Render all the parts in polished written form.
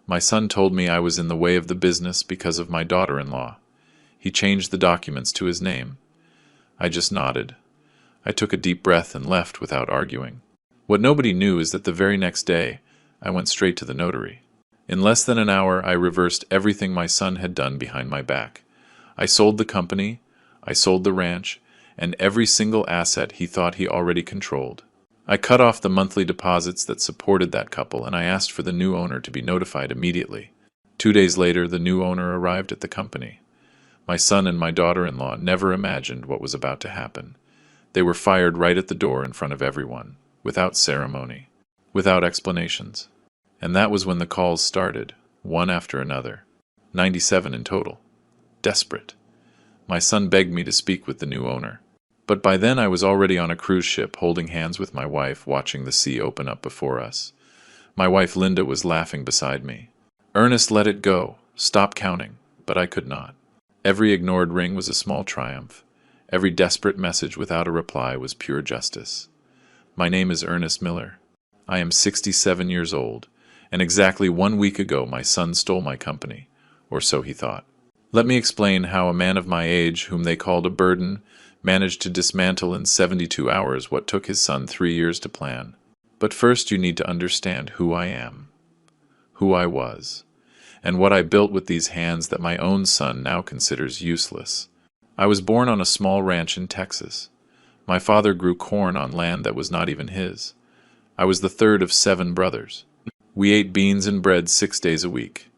My son told me I was in the way of the business because of my daughter-in-law. He changed the documents to his name. I just nodded. I took a deep breath and left without arguing. What nobody knew is that the very next day, I went straight to the notary. In less than an hour, I reversed everything my son had done behind my back. I sold the company, I sold the ranch, and every single asset he thought he already controlled. I cut off the monthly deposits that supported that couple, and I asked for the new owner to be notified immediately. 2 days later, the new owner arrived at the company. My son and my daughter-in-law never imagined what was about to happen. They were fired right at the door in front of everyone, without ceremony, without explanations. And that was when the calls started, one after another. 97 in total. Desperate. My son begged me to speak with the new owner. But by then I was already on a cruise ship, holding hands with my wife, watching the sea open up before us. My wife Linda was laughing beside me. "Ernest, let it go. Stop counting." But I could not. Every ignored ring was a small triumph. Every desperate message without a reply was pure justice. My name is Ernest Miller. I am 67 years old, and exactly 1 week ago my son stole my company, or so he thought. Let me explain how a man of my age, whom they called a burden, managed to dismantle in 72 hours what took his son 3 years to plan. But first you need to understand who I am, who I was, and what I built with these hands that my own son now considers useless. I was born on a small ranch in Texas. My father grew corn on land that was not even his. I was the third of 7 brothers. We ate beans and bread 6 days a week.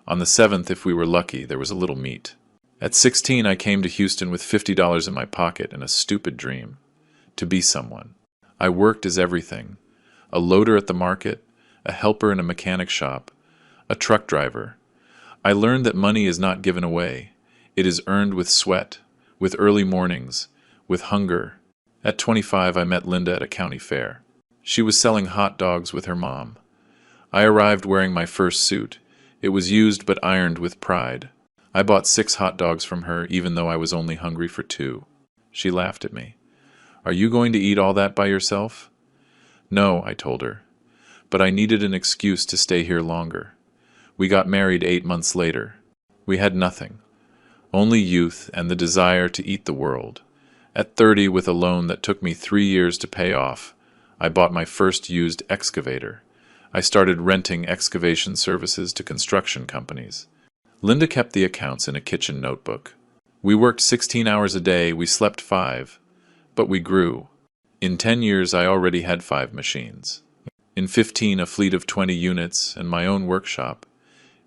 On the 7th, if we were lucky, there was a little meat. At 16, I came to Houston with $50 in my pocket and a stupid dream: to be someone. I worked as everything: a loader at the market, a helper in a mechanic shop, a truck driver. I learned that money is not given away. It is earned with sweat, with early mornings, with hunger. At 25, I met Linda at a county fair. She was selling hot dogs with her mom. I arrived wearing my first suit. It was used but ironed with pride. I bought 6 hot dogs from her, even though I was only hungry for 2. She laughed at me. "Are you going to eat all that by yourself?" "No," I told her. But I needed an excuse to stay here longer. We got married 8 months later. We had nothing. Only youth and the desire to eat the world. At 30, with a loan that took me 3 years to pay off, I bought my first used excavator. I started renting excavation services to construction companies. Linda kept the accounts in a kitchen notebook. We worked 16 hours a day, we slept 5. But we grew. In 10 years I already had 5 machines. In 15, a fleet of 20 units and my own workshop.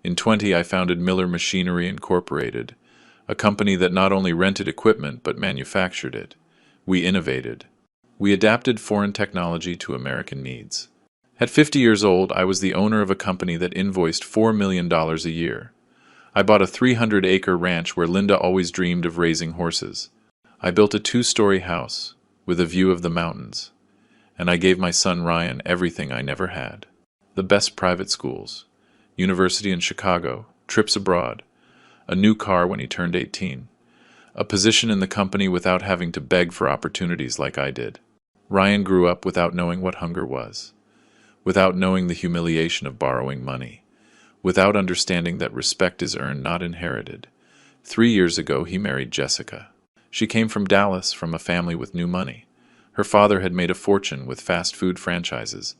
In 20, I founded Miller Machinery Incorporated, a company that not only rented equipment but manufactured it. We innovated. We adapted foreign technology to American needs. At 50 years old, I was the owner of a company that invoiced $4 million a year. I bought a 300-acre ranch where Linda always dreamed of raising horses. I built a 2-story house with a view of the mountains. And I gave my son Ryan everything I never had: the best private schools, university in Chicago, trips abroad, a new car when he turned 18, a position in the company without having to beg for opportunities like I did. Ryan grew up without knowing what hunger was, without knowing the humiliation of borrowing money, without understanding that respect is earned, not inherited. 3 years ago, he married Jessica. She came from Dallas, from a family with new money. Her father had made a fortune with fast food franchises,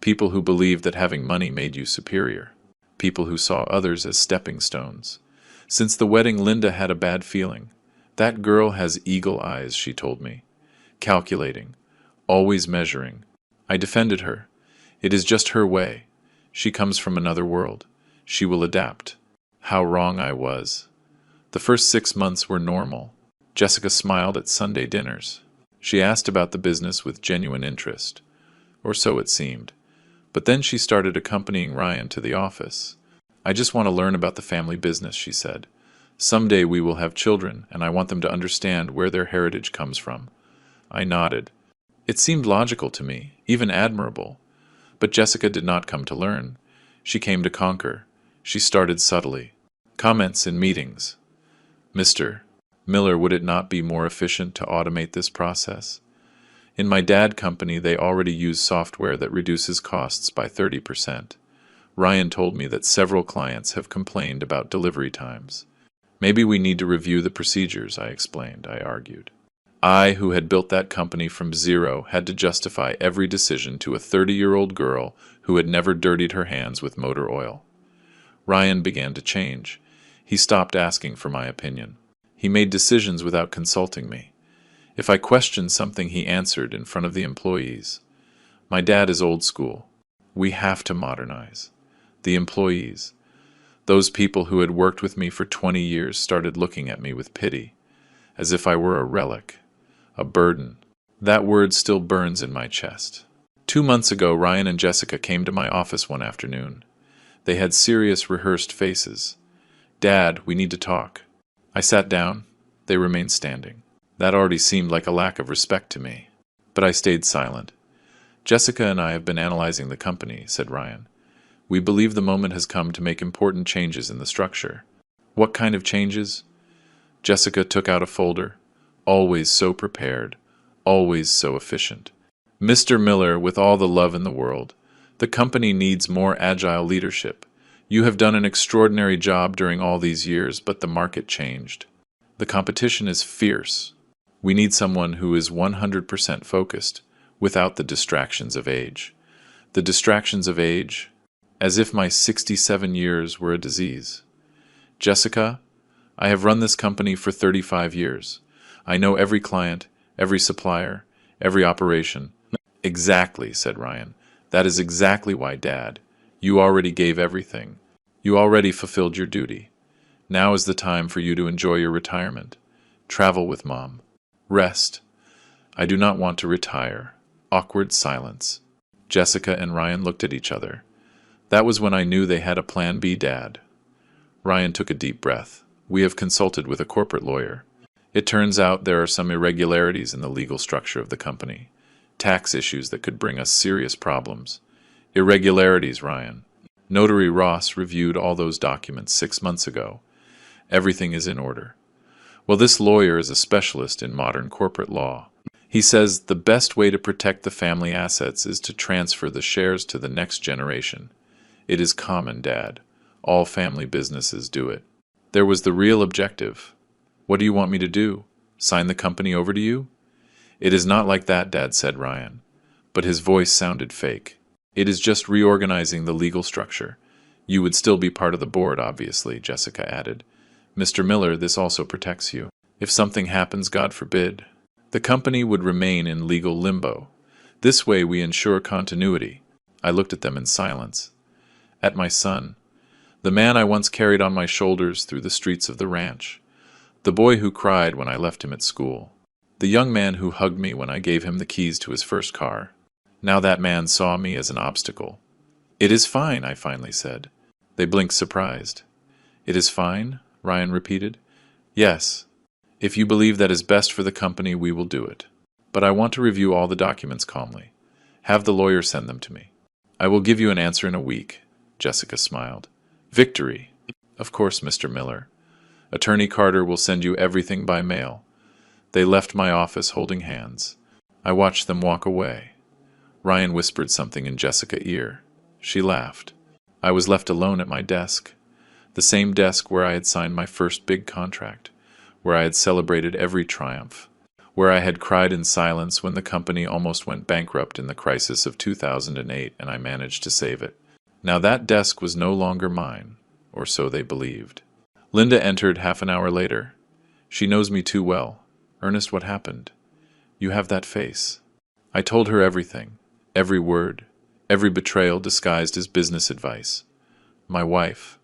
people who believed that having money made you superior, people who saw others as stepping stones. Since the wedding, Linda had a bad feeling. "That girl has eagle eyes," she told me. "Calculating, always measuring." I defended her. "It is just her way. She comes from another world. She will adapt." How wrong I was. The first 6 months were normal. Jessica smiled at Sunday dinners. She asked about the business with genuine interest, or so it seemed. But then she started accompanying Ryan to the office. "I just want to learn about the family business," she said. "Someday we will have children, and I want them to understand where their heritage comes from." I nodded. It seemed logical to me, even admirable. But Jessica did not come to learn. She came to conquer. She started subtly. Comments in meetings: "Mr. Miller, would it not be more efficient to automate this process? In my dad company, they already use software that reduces costs by 30%. Ryan told me that several clients have complained about delivery times. Maybe we need to review the procedures, I explained. I argued. I, who had built that company from zero, had to justify every decision to a 30-year-old girl who had never dirtied her hands with motor oil. Ryan began to change. He stopped asking for my opinion. He made decisions without consulting me. If I questioned something, he answered in front of the employees. My dad is old school. We have to modernize. The employees, those people who had worked with me for 20 years, started looking at me with pity, as if I were a relic, a burden. That word still burns in my chest. 2 months ago, Ryan and Jessica came to my office one afternoon. They had serious, rehearsed faces. "Dad, we need to talk." I sat down. They remained standing. That already seemed like a lack of respect to me. But I stayed silent. "Jessica and I have been analyzing the company," said Ryan. "We believe the moment has come to make important changes in the structure." "What kind of changes?" Jessica took out a folder. Always so prepared, always so efficient. "Mr. Miller, with all the love in the world, the company needs more agile leadership. You have done an extraordinary job during all these years, but the market changed. The competition is fierce. We need someone who is 100% focused, without the distractions of age." The distractions of age? As if my 67 years were a disease. "Jessica, I have run this company for 35 years. I know every client, every supplier, every operation." "Exactly," said Ryan. "That is exactly why, Dad. You already gave everything. You already fulfilled your duty. Now is the time for you to enjoy your retirement. Travel with Mom. Rest." "I do not want to retire." Awkward silence. Jessica and Ryan looked at each other. That was when I knew they had a plan B, Dad. Ryan took a deep breath. "We have consulted with a corporate lawyer. It turns out there are some irregularities in the legal structure of the company. Tax issues that could bring us serious problems." "Irregularities, Ryan. Notary Ross reviewed all those documents 6 months ago. Everything is in order." "Well, this lawyer is a specialist in modern corporate law. He says the best way to protect the family assets is to transfer the shares to the next generation. It is common, Dad. All family businesses do it." There was the real objective. "What do you want me to do? Sign the company over to you?" "It is not like that, Dad," said Ryan. But his voice sounded fake. "It is just reorganizing the legal structure. You would still be part of the board, obviously," Jessica added. "Mr. Miller, this also protects you. If something happens, God forbid, the company would remain in legal limbo. This way we ensure continuity." I looked at them in silence. At my son, the man I once carried on my shoulders through the streets of the ranch, the boy who cried when I left him at school, the young man who hugged me when I gave him the keys to his first car. Now that man saw me as an obstacle. "It is fine," I finally said. They blinked surprised. "It is fine?" Ryan repeated. "Yes. If you believe that is best for the company, we will do it. But I want to review all the documents calmly. Have the lawyer send them to me. I will give you an answer in a week." Jessica smiled. "Victory." "Of course, Mr. Miller. Attorney Carter will send you everything by mail." They left my office holding hands. I watched them walk away. Ryan whispered something in Jessica's ear. She laughed. I was left alone at my desk. The same desk where I had signed my first big contract, where I had celebrated every triumph, where I had cried in silence when the company almost went bankrupt in the crisis of 2008 and I managed to save it. Now that desk was no longer mine, or so they believed. Linda entered half an hour later. She knows me too well. "Ernest, what happened?" "You have that face." I told her everything, every word, every betrayal disguised as business advice. My wife,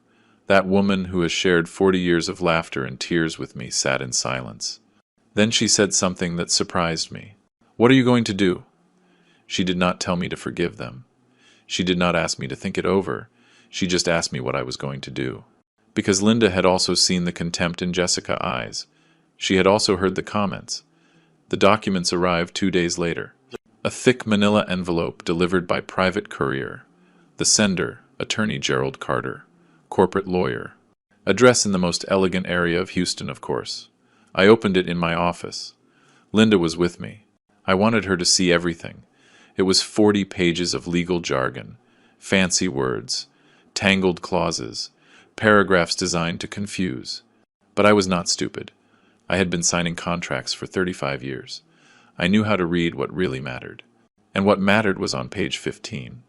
that woman who has shared 40 years of laughter and tears with me, sat in silence. Then she said something that surprised me. "What are you going to do?" She did not tell me to forgive them. She did not ask me to think it over. She just asked me what I was going to do. Because Linda had also seen the contempt in Jessica's eyes. She had also heard the comments. The documents arrived 2 days later. A thick manila envelope delivered by private courier. The sender, Attorney Gerald Carter, corporate lawyer. Address in the most elegant area of Houston, of course. I opened it in my office. Linda was with me. I wanted her to see everything. It was 40 pages of legal jargon, fancy words, Tangled clauses, paragraphs designed to confuse. But I was not stupid. I had been signing contracts for 35 years. I knew how to read what really mattered. And what mattered was on page 15.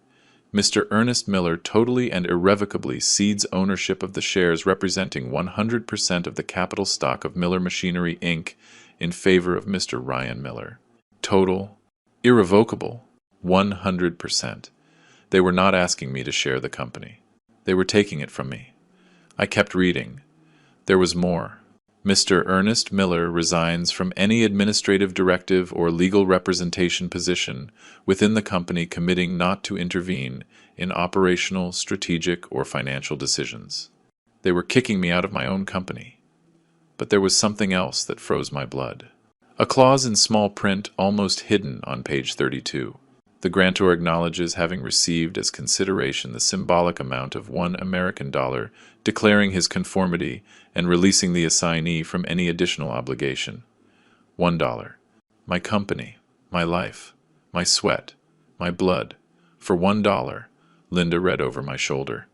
Mr. Ernest Miller totally and irrevocably cedes ownership of the shares representing 100% of the capital stock of Miller Machinery, Inc. in favor of Mr. Ryan Miller. Total, irrevocable, 100%. They were not asking me to share the company. They were taking it from me. I kept reading. There was more. Mr. Ernest Miller resigns from any administrative directive or legal representation position within the company, committing not to intervene in operational, strategic, or financial decisions. They were kicking me out of my own company. But there was something else that froze my blood. A clause in small print almost hidden on page 32. The grantor acknowledges having received as consideration the symbolic amount of $1, declaring his conformity and releasing the assignee from any additional obligation. $1. My company, my life, my sweat, my blood. For $1, Linda read over my shoulder.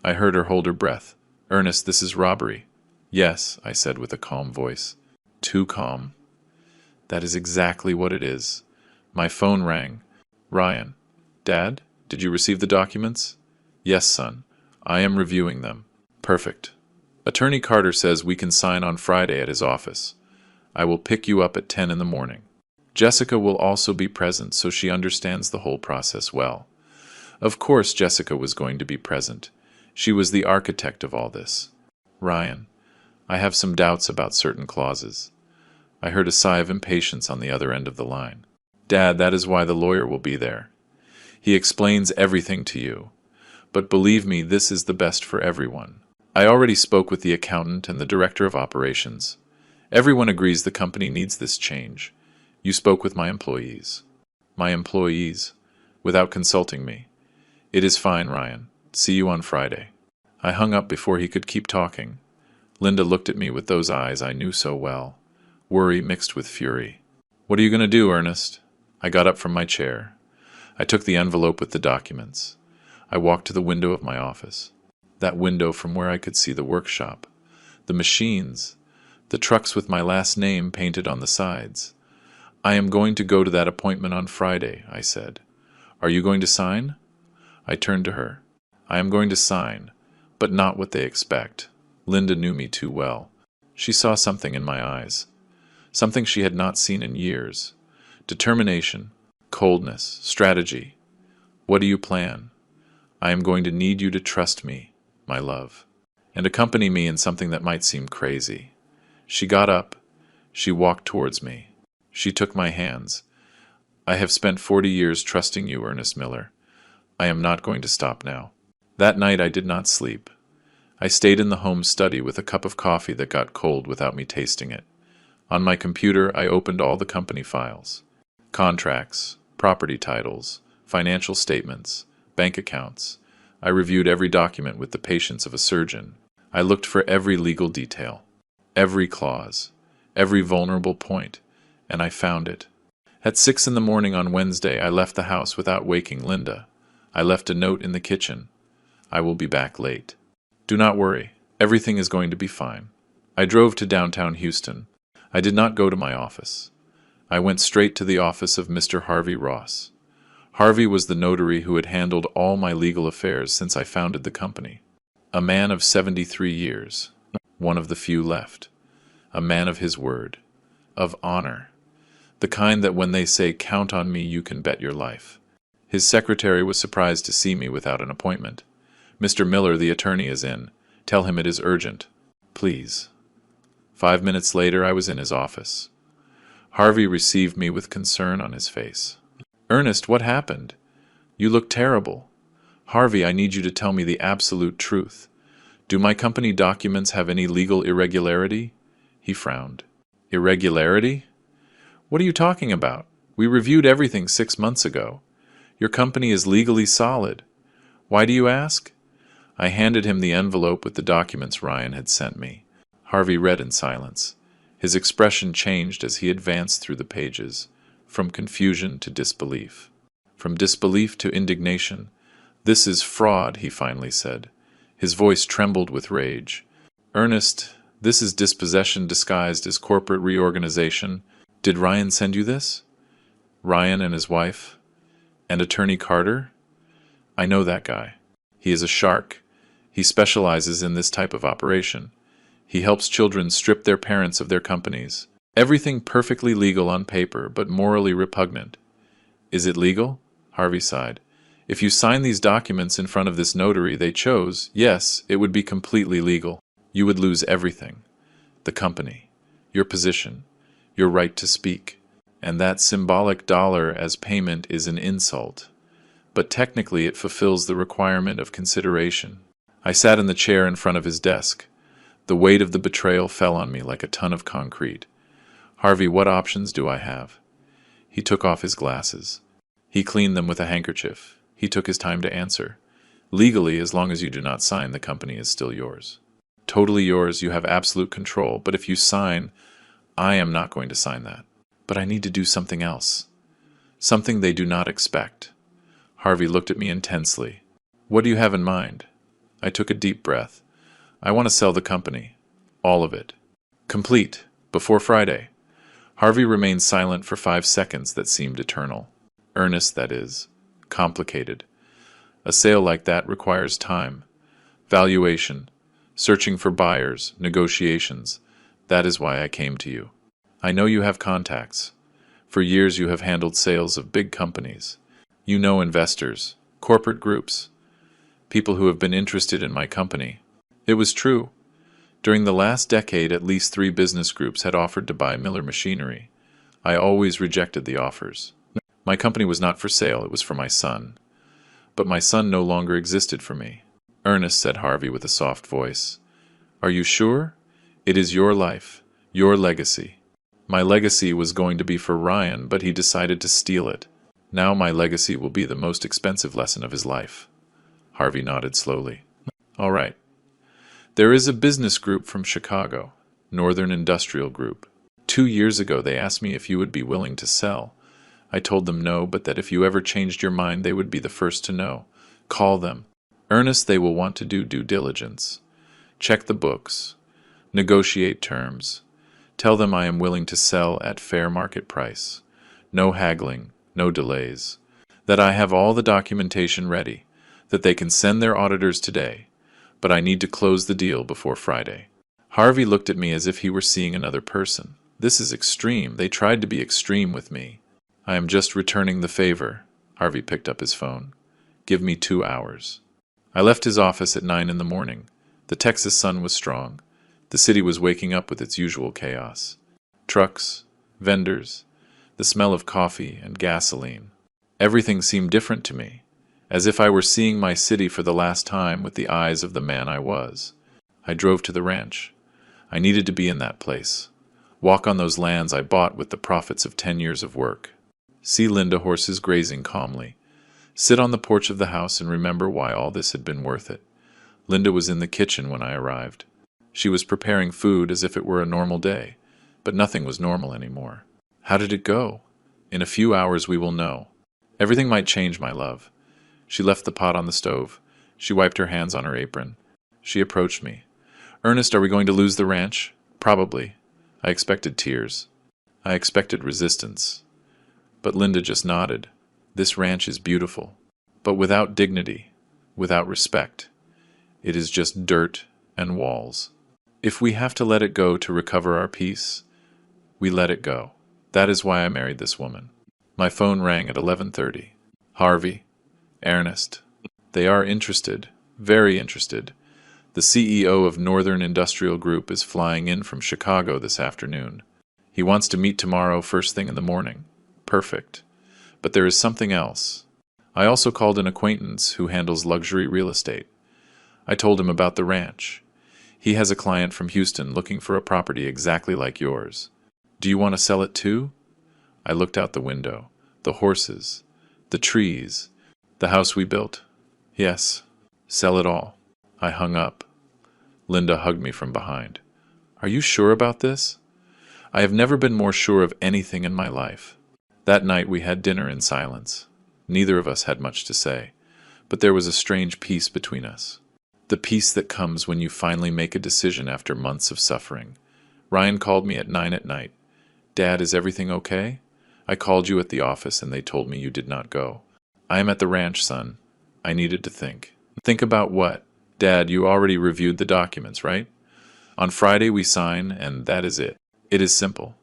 I heard her hold her breath. Ernest, this is robbery. Yes, I said with a calm voice. Too calm. That is exactly what it is. My phone rang. Ryan. Dad, did you receive the documents? Yes, son. I am reviewing them. Perfect. Attorney Carter says we can sign on Friday at his office. I will pick you up at 10 in the morning. Jessica will also be present, so she understands the whole process well. Of course Jessica was going to be present. She was the architect of all this. Ryan, I have some doubts about certain clauses. I heard a sigh of impatience on the other end of the line. Dad, that is why the lawyer will be there. He explains everything to you. But believe me, this is the best for everyone. I already spoke with the accountant and the director of operations. Everyone agrees the company needs this change. You spoke with my employees. My employees? Without consulting me. It is fine, Ryan. See you on Friday. I hung up before he could keep talking. Linda looked at me with those eyes I knew so well. Worry mixed with fury. What are you going to do, Ernest? I got up from my chair. I took the envelope with the documents. I walked to the window of my office. That window from where I could see the workshop, the machines, the trucks with my last name painted on the sides. I am going to go to that appointment on Friday, I said. Are you going to sign? I turned to her. I am going to sign, but not what they expect. Linda knew me too well. She saw something in my eyes. Something she had not seen in years. Determination, coldness, strategy. What do you plan? I am going to need you to trust me, my love, and accompany me in something that might seem crazy. She got up. She walked towards me. She took my hands. I have spent 40 years trusting you, Ernest Miller. I am not going to stop now. That night I did not sleep. I stayed in the home study with a cup of coffee that got cold without me tasting it. On my computer, I opened all the company files. Contracts, property titles, financial statements, bank accounts. I reviewed every document with the patience of a surgeon. I looked for every legal detail, every clause, every vulnerable point, and I found it. At 6 in the morning on Wednesday, I left the house without waking Linda. I left a note in the kitchen. I will be back late. Do not worry. Everything is going to be fine. I drove to downtown Houston. I did not go to my office. I went straight to the office of Mr. Harvey Ross. Harvey was the notary who had handled all my legal affairs since I founded the company. A man of 73 years, one of the few left. A man of his word, of honor, the kind that when they say, "Count on me, you can bet your life." His secretary was surprised to see me without an appointment. Mr. Miller, the attorney, is in. Tell him it is urgent. Please. 5 minutes later, I was in his office. Harvey received me with concern on his face. Ernest, what happened? You look terrible. Harvey, I need you to tell me the absolute truth. Do my company documents have any legal irregularity? He frowned. Irregularity? What are you talking about? We reviewed everything 6 months ago. Your company is legally solid. Why do you ask? I handed him the envelope with the documents Ryan had sent me. Harvey read in silence. His expression changed as he advanced through the pages, from confusion to disbelief. From disbelief to indignation. This is fraud, he finally said. His voice trembled with rage. "Ernest, this is dispossession disguised as corporate reorganization. Did Ryan send you this? Ryan and his wife? And Attorney Carter? I know that guy. He is a shark. He specializes in this type of operation. He helps children strip their parents of their companies. Everything perfectly legal on paper, but morally repugnant." "Is it legal?" Harvey sighed. "If you sign these documents in front of this notary they chose, yes, it would be completely legal. You would lose everything. The company, your position, your right to speak. And that symbolic dollar as payment is an insult. But technically it fulfills the requirement of consideration." I sat in the chair in front of his desk. The weight of the betrayal fell on me like a ton of concrete. "Harvey, what options do I have?" He took off his glasses. He cleaned them with a handkerchief. He took his time to answer. "Legally, as long as you do not sign, the company is still yours. Totally yours, you have absolute control, but if you sign, I am not going to sign that. But I need to do something else. Something they do not expect." Harvey looked at me intensely. "What do you have in mind?" I took a deep breath. "I want to sell the company. All of it. Complete. Before Friday." Harvey remained silent for 5 seconds that seemed eternal. "Ernest, that is. Complicated. A sale like that requires time. Valuation. Searching for buyers. Negotiations. That is why I came to you. I know you have contacts. For years you have handled sales of big companies. You know investors, corporate groups, people who have been interested in my company." It was true. During the last decade, at least 3 business groups had offered to buy Miller Machinery. I always rejected the offers. My company was not for sale, it was for my son. But my son no longer existed for me. "Ernest," said Harvey with a soft voice, "are you sure? It is your life, your legacy. My legacy was going to be for Ryan, but he decided to steal it. Now my legacy will be the most expensive lesson of his life." Harvey nodded slowly. "All right. There is a business group from Chicago, Northern Industrial Group. 2 years ago they asked me if you would be willing to sell. I told them no, but that if you ever changed your mind they would be the first to know. Call them. Ernest, they will want to do due diligence. Check the books. Negotiate terms. Tell them I am willing to sell at fair market price. No haggling, no delays. That I have all the documentation ready. That they can send their auditors today. But I need to close the deal before Friday." Harvey looked at me as if he were seeing another person. "This is extreme. They tried to be extreme with me." "I am just returning the favor." Harvey picked up his phone. "Give me 2 hours." I left his office at 9 in the morning. The Texas sun was strong. The city was waking up with its usual chaos. Trucks, vendors, the smell of coffee and gasoline. Everything seemed different to me, as if I were seeing my city for the last time with the eyes of the man I was. I drove to the ranch. I needed to be in that place. Walk on those lands I bought with the profits of 10 years of work. See Linda horses grazing calmly. Sit on the porch of the house and remember why all this had been worth it. Linda was in the kitchen when I arrived. She was preparing food as if it were a normal day, but nothing was normal anymore. How did it go? In a few hours we will know. Everything might change, my love. She left the pot on the stove. She wiped her hands on her apron. She approached me. "Ernest, are we going to lose the ranch?" "Probably." I expected tears. I expected resistance. But Linda just nodded. "This ranch is beautiful, but without dignity, without respect. It is just dirt and walls. If we have to let it go to recover our peace, we let it go. That is why I married this woman." My phone rang at 11:30. "Harvey, Ernest. They are interested, very interested. The CEO of Northern Industrial Group is flying in from Chicago this afternoon. He wants to meet tomorrow first thing in the morning. Perfect. But there is something else. I also called an acquaintance who handles luxury real estate. I told him about the ranch. He has a client from Houston looking for a property exactly like yours. Do you want to sell it too?" I looked out the window. The horses. The trees. The house we built. "Yes. Sell it all." I hung up. Linda hugged me from behind. "Are you sure about this?" I have never been more sure of anything in my life. That night we had dinner in silence. Neither of us had much to say, but there was a strange peace between us. The peace that comes when you finally make a decision after months of suffering. Ryan called me at 9 at night. Dad, is everything okay? I called you at the office and they told me you did not go. I am at the ranch, son. I needed to think. Think about what? Dad, you already reviewed the documents, right? On Friday we sign, and that is it. It is simple.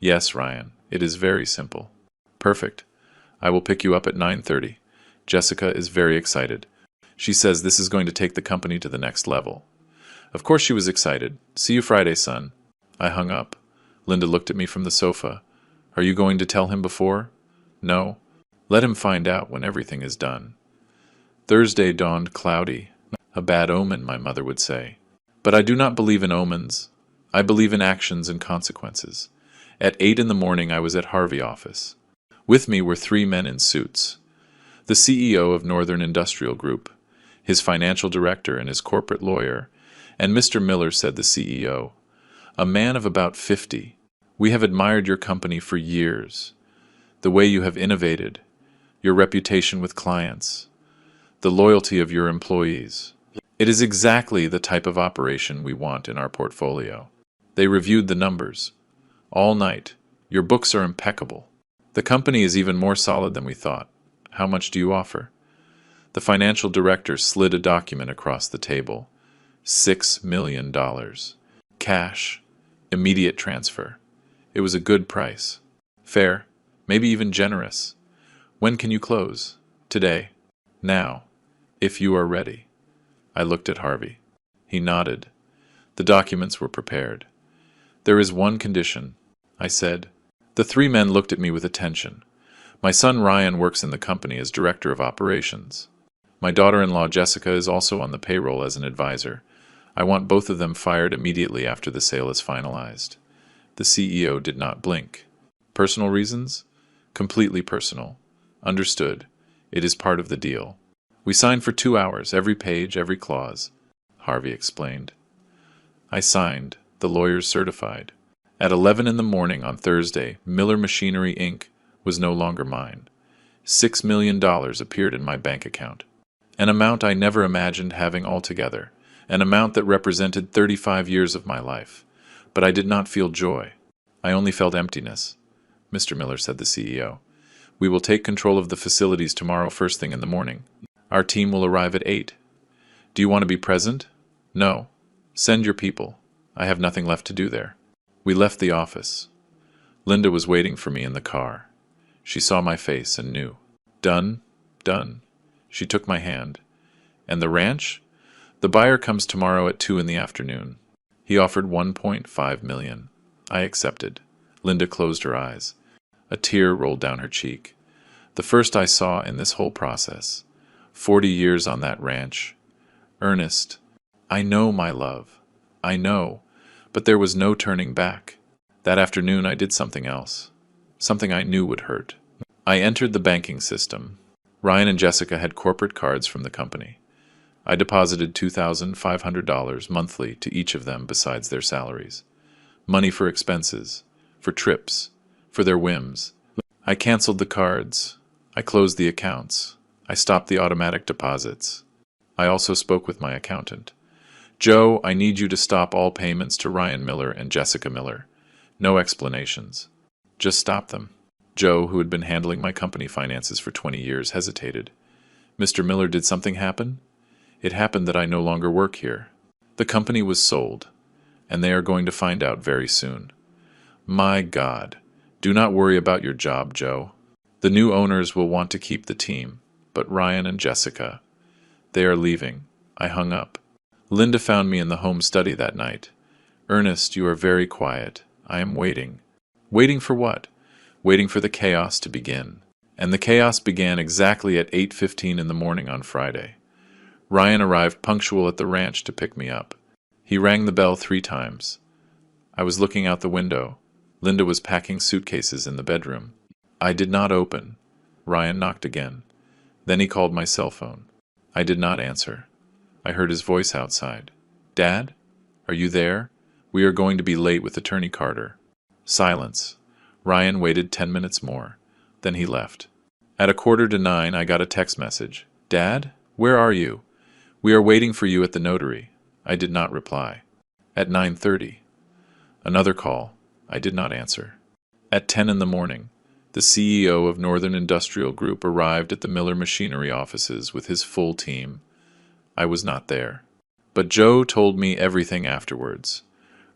Yes, Ryan, it is very simple. Perfect. I will pick you up at 9:30. Jessica is very excited. She says this is going to take the company to the next level. Of course she was excited. See you Friday, son. I hung up. Linda looked at me from the sofa. Are you going to tell him before? No. Let him find out when everything is done. Thursday dawned cloudy. A bad omen, my mother would say. But I do not believe in omens. I believe in actions and consequences. At 8 in the morning I was at Harvey office. With me were 3 men in suits. The CEO of Northern Industrial Group, his financial director and his corporate lawyer, and Mr. Miller, said the CEO, a man of about 50. We have admired your company for years. The way you have innovated, your reputation with clients, the loyalty of your employees. It is exactly the type of operation we want in our portfolio. They reviewed the numbers. All night. Your books are impeccable. The company is even more solid than we thought. How much do you offer? The financial director slid a document across the table. $6 million. Cash. Immediate transfer. It was a good price. Fair. Maybe even generous. When can you close? Today. Now. If you are ready. I looked at Harvey. He nodded. The documents were prepared. There is one condition, I said. The 3 men looked at me with attention. My son Ryan works in the company as director of operations. My daughter-in-law Jessica is also on the payroll as an advisor. I want both of them fired immediately after the sale is finalized. The CEO did not blink. Personal reasons? Completely personal. Understood. It is part of the deal. We signed for 2 hours, every page, every clause, Harvey explained. I signed. The lawyers certified. At 11 in the morning on Thursday, Miller Machinery, Inc. was no longer mine. $6 million appeared in my bank account. An amount I never imagined having altogether. An amount that represented 35 years of my life. But I did not feel joy. I only felt emptiness. Mr. Miller, said the CEO. We will take control of the facilities tomorrow first thing in the morning. Our team will arrive at 8. Do you want to be present? No. Send your people. I have nothing left to do there. We left the office. Linda was waiting for me in the car. She saw my face and knew. Done? Done. She took my hand. And the ranch? The buyer comes tomorrow at 2 in the afternoon. He offered $1.5 million. I accepted. Linda closed her eyes. A tear rolled down her cheek. The first I saw in this whole process. 40 years on that ranch. Ernest, I know, my love. I know. But there was no turning back. That afternoon I did something else. Something I knew would hurt. I entered the banking system. Ryan and Jessica had corporate cards from the company. I deposited $2,500 monthly to each of them besides their salaries. Money for expenses, for trips, for their whims. I canceled the cards. I closed the accounts. I stopped the automatic deposits. I also spoke with my accountant. Joe, I need you to stop all payments to Ryan Miller and Jessica Miller. No explanations. Just stop them. Joe, who had been handling my company finances for 20 years, hesitated. Mr. Miller, did something happen? It happened that I no longer work here. The company was sold, and they are going to find out very soon. My God, do not worry about your job, Joe. The new owners will want to keep the team, but Ryan and Jessica, they are leaving. I hung up. Linda found me in the home study that night. Ernest, you are very quiet. I am waiting. Waiting for what? Waiting for the chaos to begin. And the chaos began exactly at 8:15 in the morning on Friday. Ryan arrived punctual at the ranch to pick me up. He rang the bell 3 times. I was looking out the window. Linda was packing suitcases in the bedroom. I did not open. Ryan knocked again. Then he called my cell phone. I did not answer. I heard his voice outside. Dad? Are you there? We are going to be late with Attorney Carter. Silence. Ryan waited 10 minutes more. Then he left. At 8:45 I got a text message. Dad? Where are you? We are waiting for you at the notary. I did not reply. At 9:30. Another call. I did not answer. At 10 in the morning, the CEO of Northern Industrial Group arrived at the Miller Machinery offices with his full team. I was not there. But Joe told me everything afterwards.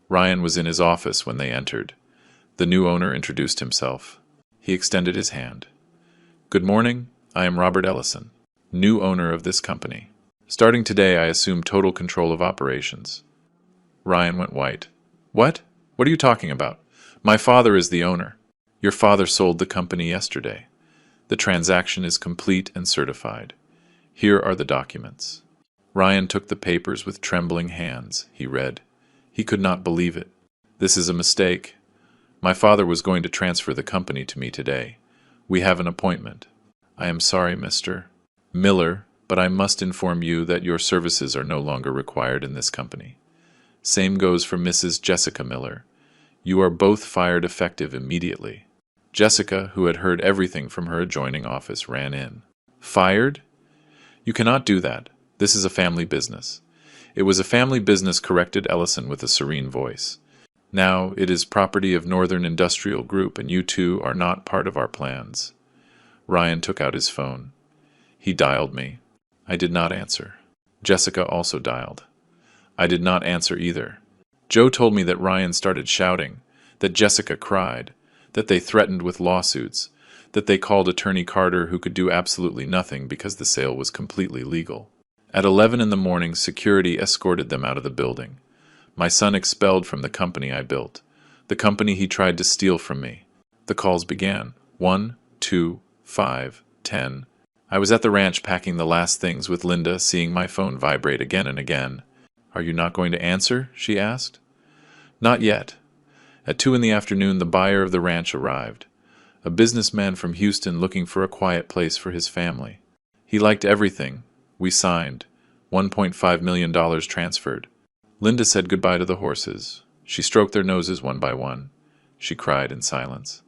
Ryan was in his office when they entered. The new owner introduced himself. He extended his hand. Good morning, I am Robert Ellison, new owner of this company. Starting today, I assume total control of operations. Ryan went white. What? What are you talking about? My father is the owner. Your father sold the company yesterday. The transaction is complete and certified. Here are the documents. Ryan took the papers with trembling hands. He read. He could not believe it. This is a mistake. My father was going to transfer the company to me today. We have an appointment. I am sorry, Mr. Miller, but I must inform you that your services are no longer required in this company. Same goes for Mrs. Jessica Miller. You are both fired effective immediately. Jessica, who had heard everything from her adjoining office, ran in. Fired? You cannot do that. This is a family business. It was a family business, corrected Ellison with a serene voice. Now, it is property of Northern Industrial Group, and you two are not part of our plans. Ryan took out his phone. He dialed me. I did not answer. Jessica also dialed. I did not answer either. Joe told me that Ryan started shouting, that Jessica cried, that they threatened with lawsuits, that they called Attorney Carter, who could do absolutely nothing because the sale was completely legal. At 11 in the morning, security escorted them out of the building. My son expelled from the company I built, the company he tried to steal from me. The calls began. 1, 2, 5, 10. I was at the ranch packing the last things with Linda, seeing my phone vibrate again and again. Are you not going to answer? She asked. Not yet. At 2 in the afternoon, the buyer of the ranch arrived. A businessman from Houston looking for a quiet place for his family. He liked everything. We signed. $1.5 million transferred. Linda said goodbye to the horses. She stroked their noses one by one. She cried in silence.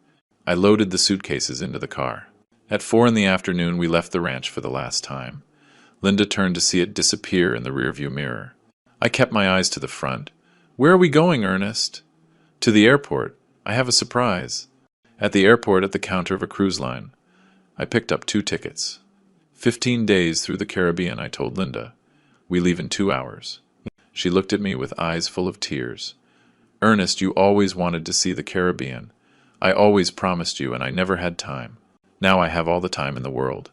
I loaded the suitcases into the car. At 4 in the afternoon, we left the ranch for the last time. Linda turned to see it disappear in the rearview mirror. I kept my eyes to the front. Where are we going, Ernest? To the airport. I have a surprise. At the airport, at the counter of a cruise line. I picked up 2 tickets. 15 days through the Caribbean, I told Linda. We leave in 2 hours. She looked at me with eyes full of tears. Ernest, you always wanted to see the Caribbean. I always promised you, and I never had time. Now I have all the time in the world.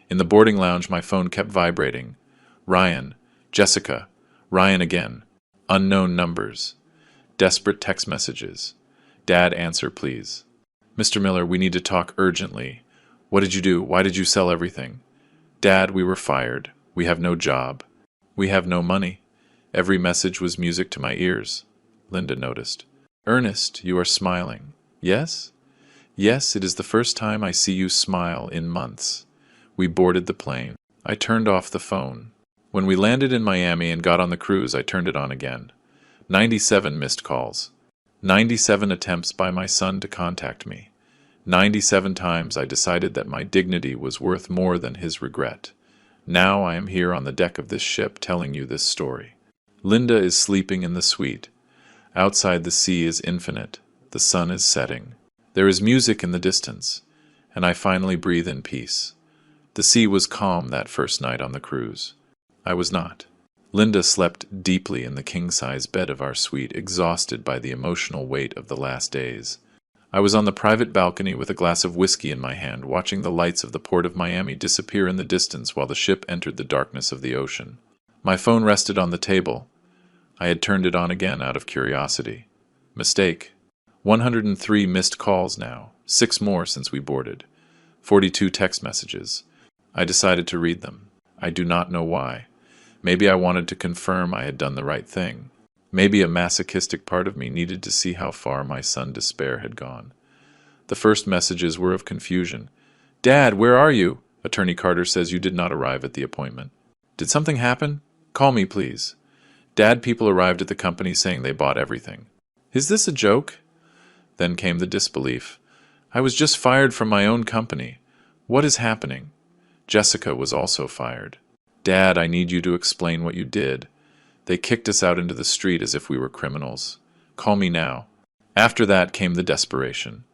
In the boarding lounge, my phone kept vibrating. Ryan, Jessica, Ryan again. Unknown numbers. Desperate text messages. Dad, answer, please. Mr. Miller, we need to talk urgently. What did you do? Why did you sell everything? Dad, we were fired. We have no job. We have no money. Every message was music to my ears. Linda noticed. Ernest, you are smiling. Yes? Yes, it is the first time I see you smile in months. We boarded the plane. I turned off the phone. When we landed in Miami and got on the cruise, I turned it on again. 97 missed calls. 97 attempts by my son to contact me. 97 times I decided that my dignity was worth more than his regret. Now I am here on the deck of this ship telling you this story. Linda is sleeping in the suite. Outside, the sea is infinite. The sun is setting. There is music in the distance, and I finally breathe in peace. The sea was calm that first night on the cruise. I was not. Linda slept deeply in the king-size bed of our suite, exhausted by the emotional weight of the last days. I was on the private balcony with a glass of whiskey in my hand, watching the lights of the port of Miami disappear in the distance while the ship entered the darkness of the ocean. My phone rested on the table. I had turned it on again out of curiosity. Mistake. 103 missed calls now, 6 more since we boarded. 42 text messages. I decided to read them. I do not know why. Maybe I wanted to confirm I had done the right thing. Maybe a masochistic part of me needed to see how far my son's despair had gone. The first messages were of confusion. Dad, where are you? Attorney Carter says you did not arrive at the appointment. Did something happen? Call me, please. Dad, people arrived at the company saying they bought everything. Is this a joke? Then came the disbelief. I was just fired from my own company. What is happening? Jessica was also fired. Dad, I need you to explain what you did. They kicked us out into the street as if we were criminals. Call me now. After that came the desperation.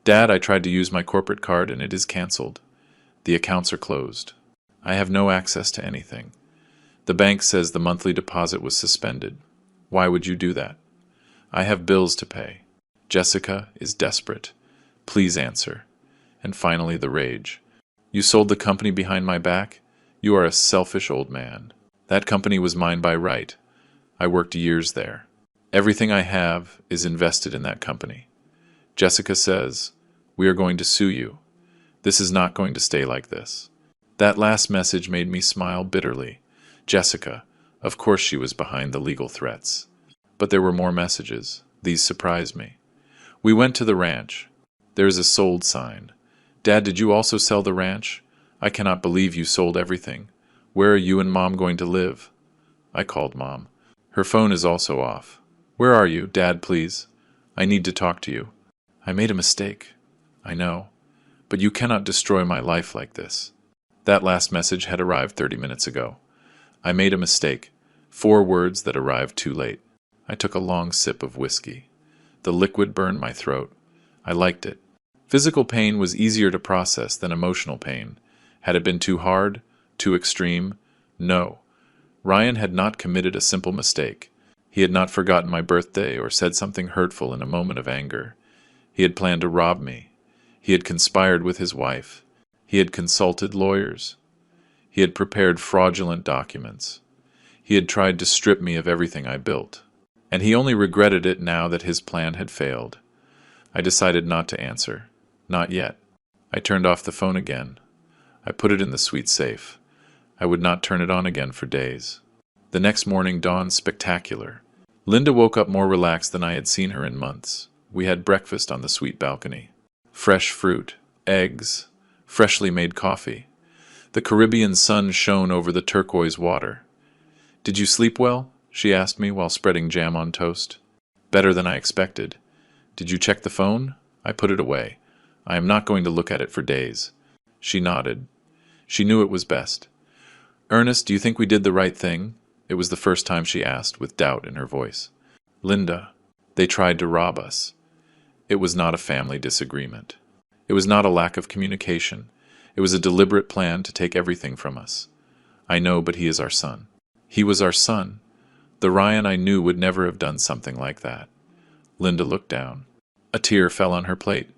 Dad, I tried to use my corporate card and it is cancelled. The accounts are closed. I have no access to anything. The bank says the monthly deposit was suspended. Why would you do that? I have bills to pay. Jessica is desperate. Please answer. And finally the rage. You sold the company behind my back? You are a selfish old man. That company was mine by right. I worked years there. Everything I have is invested in that company. Jessica says, we are going to sue you. This is not going to stay like this. That last message made me smile bitterly. Jessica, of course she was behind the legal threats. But there were more messages. These surprised me. We went to the ranch. There is a sold sign. Dad, did you also sell the ranch? I cannot believe you sold everything. Where are you and Mom going to live? I called Mom. Her phone is also off. Where are you? Dad, please. I need to talk to you. I made a mistake. I know. But you cannot destroy my life like this. That last message had arrived 30 minutes ago. I made a mistake. 4 words that arrived too late. I took a long sip of whiskey. The liquid burned my throat. I liked it. Physical pain was easier to process than emotional pain. Had it been too hard? Too extreme? No. Ryan had not committed a simple mistake. He had not forgotten my birthday or said something hurtful in a moment of anger. He had planned to rob me. He had conspired with his wife. He had consulted lawyers. He had prepared fraudulent documents. He had tried to strip me of everything I built. And he only regretted it now that his plan had failed. I decided not to answer. Not yet. I turned off the phone again. I put it in the sweet safe. I would not turn it on again for days. The next morning dawned spectacular. Linda woke up more relaxed than I had seen her in months. We had breakfast on the sweet balcony. Fresh fruit, eggs, freshly made coffee. The Caribbean sun shone over the turquoise water. Did you sleep well? She asked me while spreading jam on toast. Better than I expected. Did you check the phone? I put it away. I am not going to look at it for days. She nodded. She knew it was best. Ernest, do you think we did the right thing? It was the first time she asked, with doubt in her voice. Linda, they tried to rob us. It was not a family disagreement. It was not a lack of communication. It was a deliberate plan to take everything from us. I know, but he is our son. He was our son. The Ryan I knew would never have done something like that. Linda looked down. A tear fell on her plate.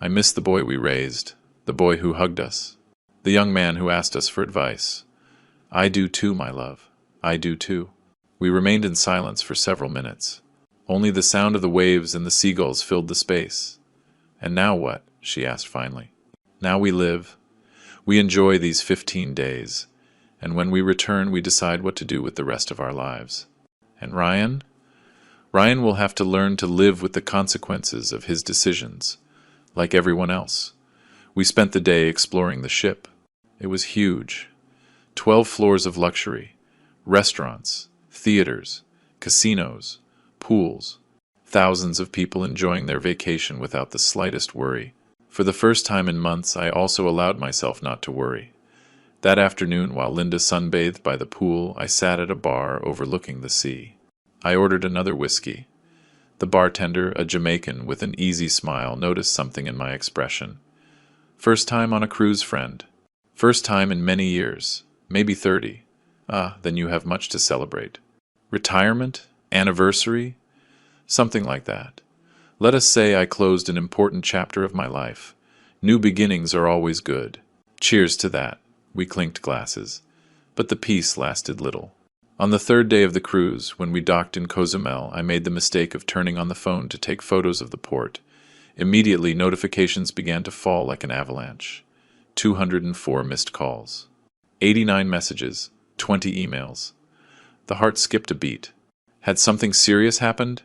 I miss the boy we raised, the boy who hugged us, the young man who asked us for advice. I do too, my love. I do too. We remained in silence for several minutes. Only the sound of the waves and the seagulls filled the space. And now what? She asked finally. Now we live. We enjoy these 15 days. And when we return, we decide what to do with the rest of our lives. And Ryan? Ryan will have to learn to live with the consequences of his decisions, like everyone else. We spent the day exploring the ship. It was huge. 12 floors of luxury, restaurants, theaters, casinos, pools, thousands of people enjoying their vacation without the slightest worry. For the first time in months, I also allowed myself not to worry. That afternoon, while Linda sunbathed by the pool, I sat at a bar overlooking the sea. I ordered another whiskey. The bartender, a Jamaican with an easy smile, noticed something in my expression. First time on a cruise, friend. First time in many years. Maybe 30. Ah, then you have much to celebrate. Retirement? Anniversary? Something like that. Let us say I closed an important chapter of my life. New beginnings are always good. Cheers to that. We clinked glasses. But the peace lasted little. On the 3rd day of the cruise, when we docked in Cozumel, I made the mistake of turning on the phone to take photos of the port. Immediately, notifications began to fall like an avalanche. 204 missed calls. 89 messages. 20 emails. The heart skipped a beat. Had something serious happened?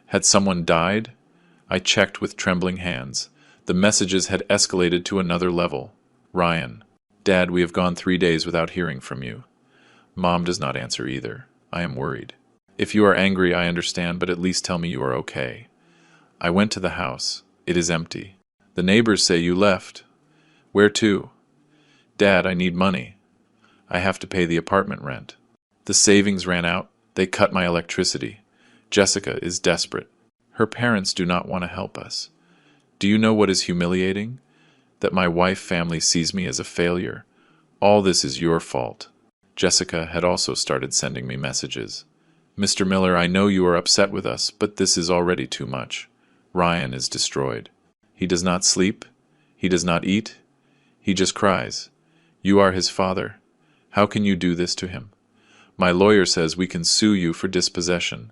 Had someone died? I checked with trembling hands. The messages had escalated to another level. Ryan. Dad, we have gone 3 days without hearing from you. Mom does not answer either. I am worried. If you are angry, I understand, but at least tell me you are okay. I went to the house. It is empty. The neighbors say you left. Where to? Dad, I need money. I have to pay the apartment rent. The savings ran out. They cut my electricity. Jessica is desperate. Her parents do not want to help us. Do you know what is humiliating? That my wife family sees me as a failure. All this is your fault. Jessica had also started sending me messages. Mr. Miller, I know you are upset with us, but this is already too much. Ryan is destroyed. He does not sleep. He does not eat. He just cries. You are his father. How can you do this to him? My lawyer says we can sue you for dispossession,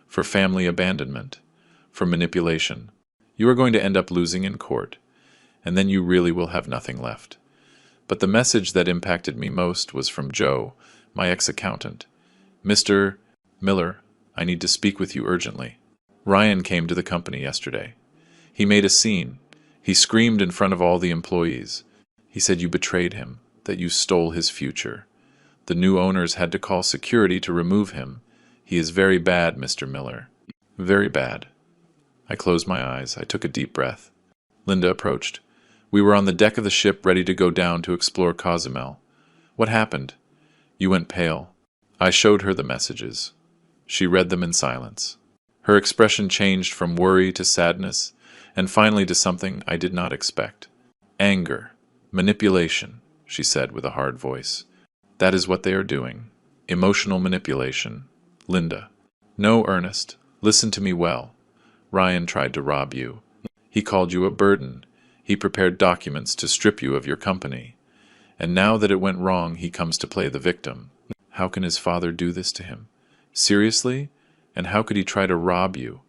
for family abandonment, for manipulation. You are going to end up losing in court, and then you really will have nothing left. But the message that impacted me most was from Joe, my ex-accountant. Mr. Miller, I need to speak with you urgently. Ryan came to the company yesterday. He made a scene. He screamed in front of all the employees. He said you betrayed him, that you stole his future. The new owners had to call security to remove him. He is very bad, Mr. Miller. Very bad. I closed my eyes. I took a deep breath. Linda approached. We were on the deck of the ship ready to go down to explore Cozumel. What happened? You went pale. I showed her the messages. She read them in silence. Her expression changed from worry to sadness, and finally to something I did not expect. Anger. Manipulation, she said with a hard voice. That is what they are doing. Emotional manipulation. Linda. No, Ernest. Listen to me well. Ryan tried to rob you. He called you a burden. He prepared documents to strip you of your company. And now that it went wrong, he comes to play the victim. How can his father do this to him? Seriously? And how could he try to rob you?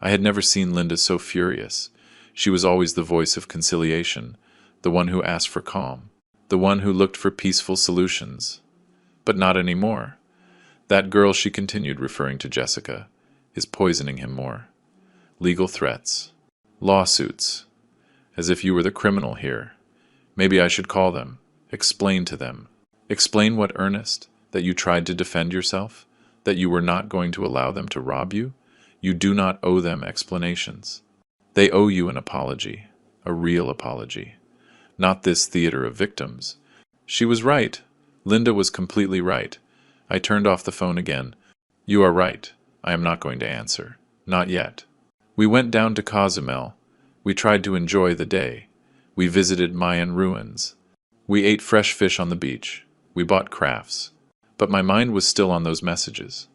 I had never seen Linda so furious. She was always the voice of conciliation, the one who asked for calm, the one who looked for peaceful solutions. But not anymore. That girl, she continued, referring to Jessica, is poisoning him more. Legal threats. Lawsuits. As if you were the criminal here. Maybe I should call them. Explain to them. Explain what, Ernest? That you tried to defend yourself? That you were not going to allow them to rob you? You do not owe them explanations. They owe you an apology. A real apology. Not this theater of victims. She was right. Linda was completely right. I turned off the phone again. You are right. I am not going to answer. Not yet. We went down to Cozumel. We tried to enjoy the day. We visited Mayan ruins. We ate fresh fish on the beach. We bought crafts. But my mind was still on those messages.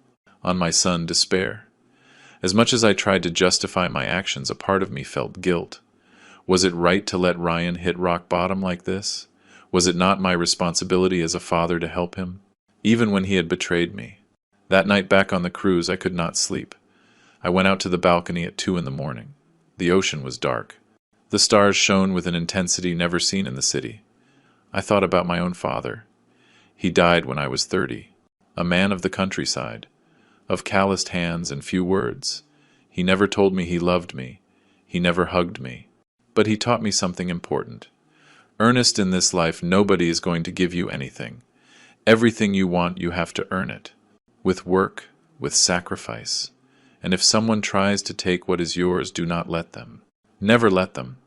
On my son, despair. As much as I tried to justify my actions, a part of me felt guilt. Was it right to let Ryan hit rock bottom like this? Was it not my responsibility as a father to help him? Even when he had betrayed me. That night back on the cruise, I could not sleep. I went out to the balcony at 2 a.m. The ocean was dark. The stars shone with an intensity never seen in the city. I thought about my own father. He died when I was 30, a man of the countryside, of calloused hands and few words. He never told me he loved me. He never hugged me. But he taught me something important. Ernest, in this life, nobody is going to give you anything. Everything you want, you have to earn it. With work, with sacrifice. And if someone tries to take what is yours, do not let them. Never let them.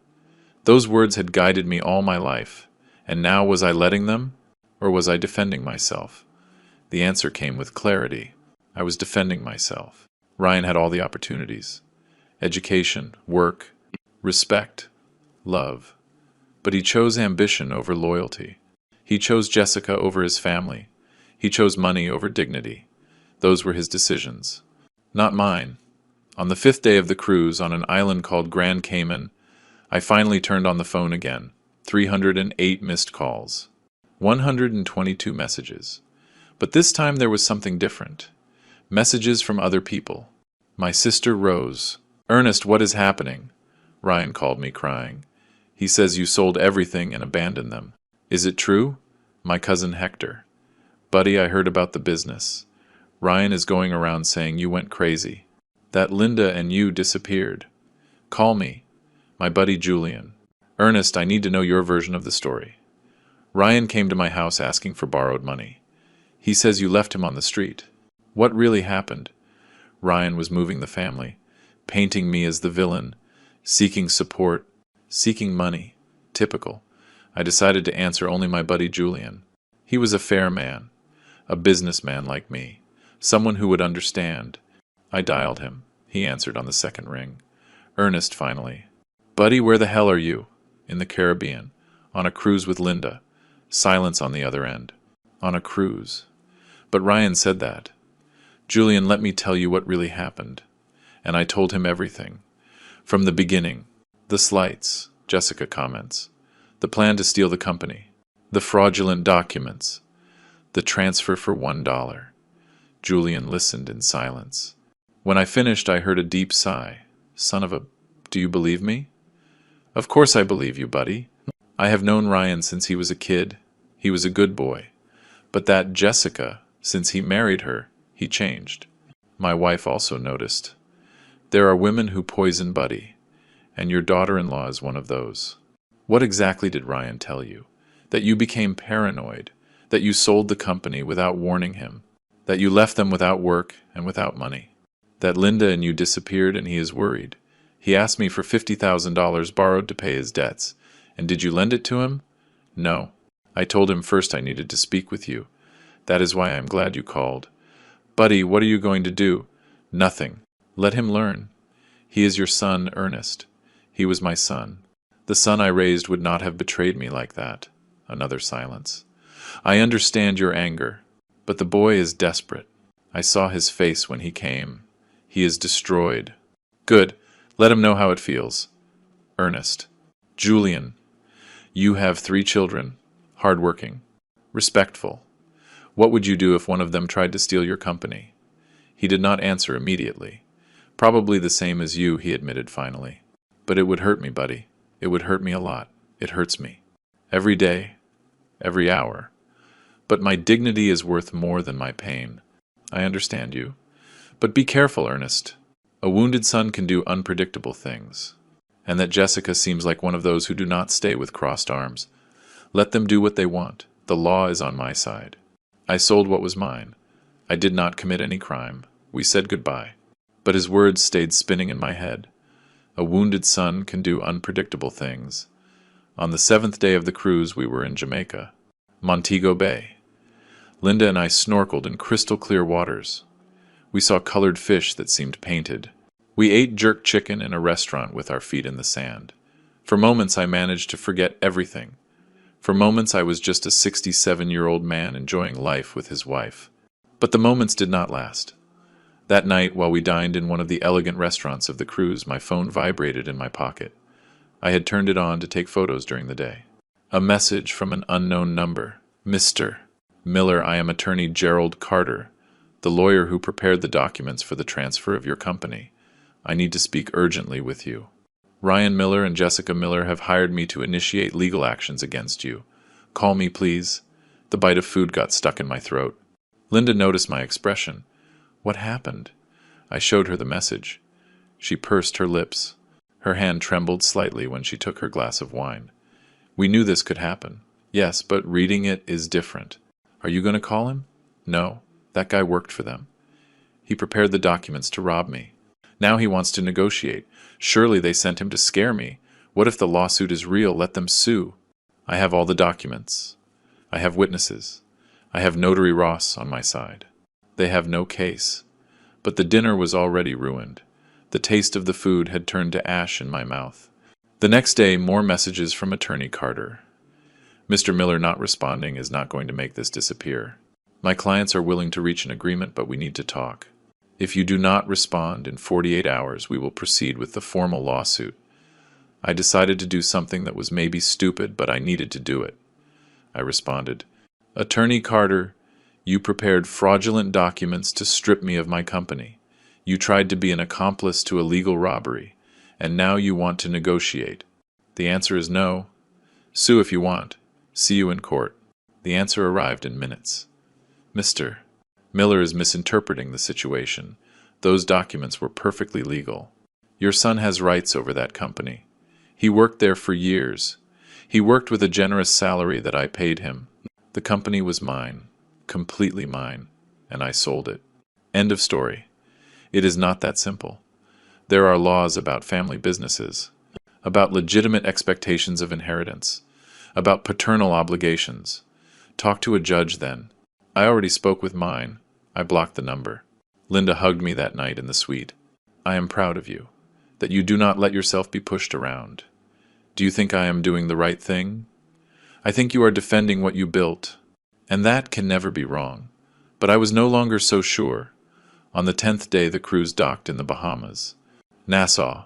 Those words had guided me all my life. And now was I letting them? Or was I defending myself? The answer came with clarity. I was defending myself. Ryan had all the opportunities. Education, work, respect, love. But he chose ambition over loyalty. He chose Jessica over his family. He chose money over dignity. Those were his decisions. Not mine. On the 5th day of the cruise, on an island called Grand Cayman, I finally turned on the phone again. 308 missed calls. 122 messages. But this time there was something different. Messages from other people. My sister Rose. Ernest, what is happening? Ryan called me crying. He says you sold everything and abandoned them. Is it true? My cousin Hector. Buddy, I heard about the business. Ryan is going around saying you went crazy. That Linda and you disappeared. Call me. My buddy Julian. Ernest, I need to know your version of the story. Ryan came to my house asking for borrowed money. He says you left him on the street. What really happened? Ryan was moving the family, painting me as the villain, seeking support, seeking money. Typical. I decided to answer only my buddy Julian. He was a fair man, a businessman like me, someone who would understand. I dialed him. He answered on the second ring. Ernest, finally. Buddy, where the hell are you? In the Caribbean. On a cruise with Linda. Silence on the other end. On a cruise. But Ryan said that. Julian, let me tell you what really happened. And I told him everything. From the beginning. The slights, Jessica comments. The plan to steal the company. The fraudulent documents. The transfer for $1. Julian listened in silence. When I finished, I heard a deep sigh. Son of a... Do you believe me? Of course I believe you, buddy. I have known Ryan since he was a kid. He was a good boy. But that Jessica, since he married her, he changed. My wife also noticed. There are women who poison Buddy, and your daughter-in-law is one of those. What exactly did Ryan tell you? That you became paranoid, that you sold the company without warning him, that you left them without work and without money, that Linda and you disappeared and he is worried. He asked me for $50,000 borrowed to pay his debts. And did you lend it to him? No. I told him first I needed to speak with you. That is why I am glad you called. Buddy, what are you going to do? Nothing. Let him learn. He is your son, Ernest. He was my son. The son I raised would not have betrayed me like that. Another silence. I understand your anger, but the boy is desperate. I saw his face when he came. He is destroyed. Good. Let him know how it feels. Ernest. Julian. You have 3 children. Hardworking. Respectful. What would you do if one of them tried to steal your company? He did not answer immediately. Probably the same as you, he admitted finally. But it would hurt me, buddy. It would hurt me a lot. It hurts me. Every day. Every hour. But my dignity is worth more than my pain. I understand you. But be careful, Ernest. A wounded son can do unpredictable things. And that Jessica seems like one of those who do not stay with crossed arms. Let them do what they want. The law is on my side. I sold what was mine. I did not commit any crime. We said goodbye. But his words stayed spinning in my head. A wounded son can do unpredictable things. On the 7th day of the cruise, we were in Jamaica, Montego Bay. Linda and I snorkeled in crystal clear waters. We saw colored fish that seemed painted. We ate jerk chicken in a restaurant with our feet in the sand. For moments I managed to forget everything. For moments I was just a 67-year-old man enjoying life with his wife. But the moments did not last. That night, while we dined in one of the elegant restaurants of the cruise, my phone vibrated in my pocket. I had turned it on to take photos during the day. A message from an unknown number. Mr. Miller, I am attorney Gerald Carter, the lawyer who prepared the documents for the transfer of your company. I need to speak urgently with you. Ryan Miller and Jessica Miller have hired me to initiate legal actions against you. Call me, please. The bite of food got stuck in my throat. Linda noticed my expression. What happened? I showed her the message. She pursed her lips. Her hand trembled slightly when she took her glass of wine. We knew this could happen. Yes, but reading it is different. Are you going to call him? No. That guy worked for them. He prepared the documents to rob me. Now he wants to negotiate. Surely they sent him to scare me. What if the lawsuit is real? Let them sue. I have all the documents. I have witnesses. I have Notary Ross on my side. They have no case. But the dinner was already ruined. The taste of the food had turned to ash in my mouth. The next day, more messages from Attorney Carter. Mr. Miller not responding is not going to make this disappear. My clients are willing to reach an agreement, but we need to talk. If you do not respond in 48 hours, we will proceed with the formal lawsuit. I decided to do something that was maybe stupid, but I needed to do it. I responded, Attorney Carter, you prepared fraudulent documents to strip me of my company. You tried to be an accomplice to a legal robbery, and now you want to negotiate. The answer is no. Sue if you want. See you in court. The answer arrived in minutes. Mr. Miller is misinterpreting the situation. Those documents were perfectly legal. Your son has rights over that company. He worked there for years. He worked with a generous salary that I paid him. The company was mine, completely mine, and I sold it. End of story. It is not that simple. There are laws about family businesses, about legitimate expectations of inheritance, about paternal obligations. Talk to a judge then. I already spoke with mine. I blocked the number. Linda hugged me that night in the suite. I am proud of you, that you do not let yourself be pushed around. Do you think I am doing the right thing? I think you are defending what you built, and that can never be wrong. But I was no longer so sure. On the 10th day the cruise docked in the Bahamas. Nassau,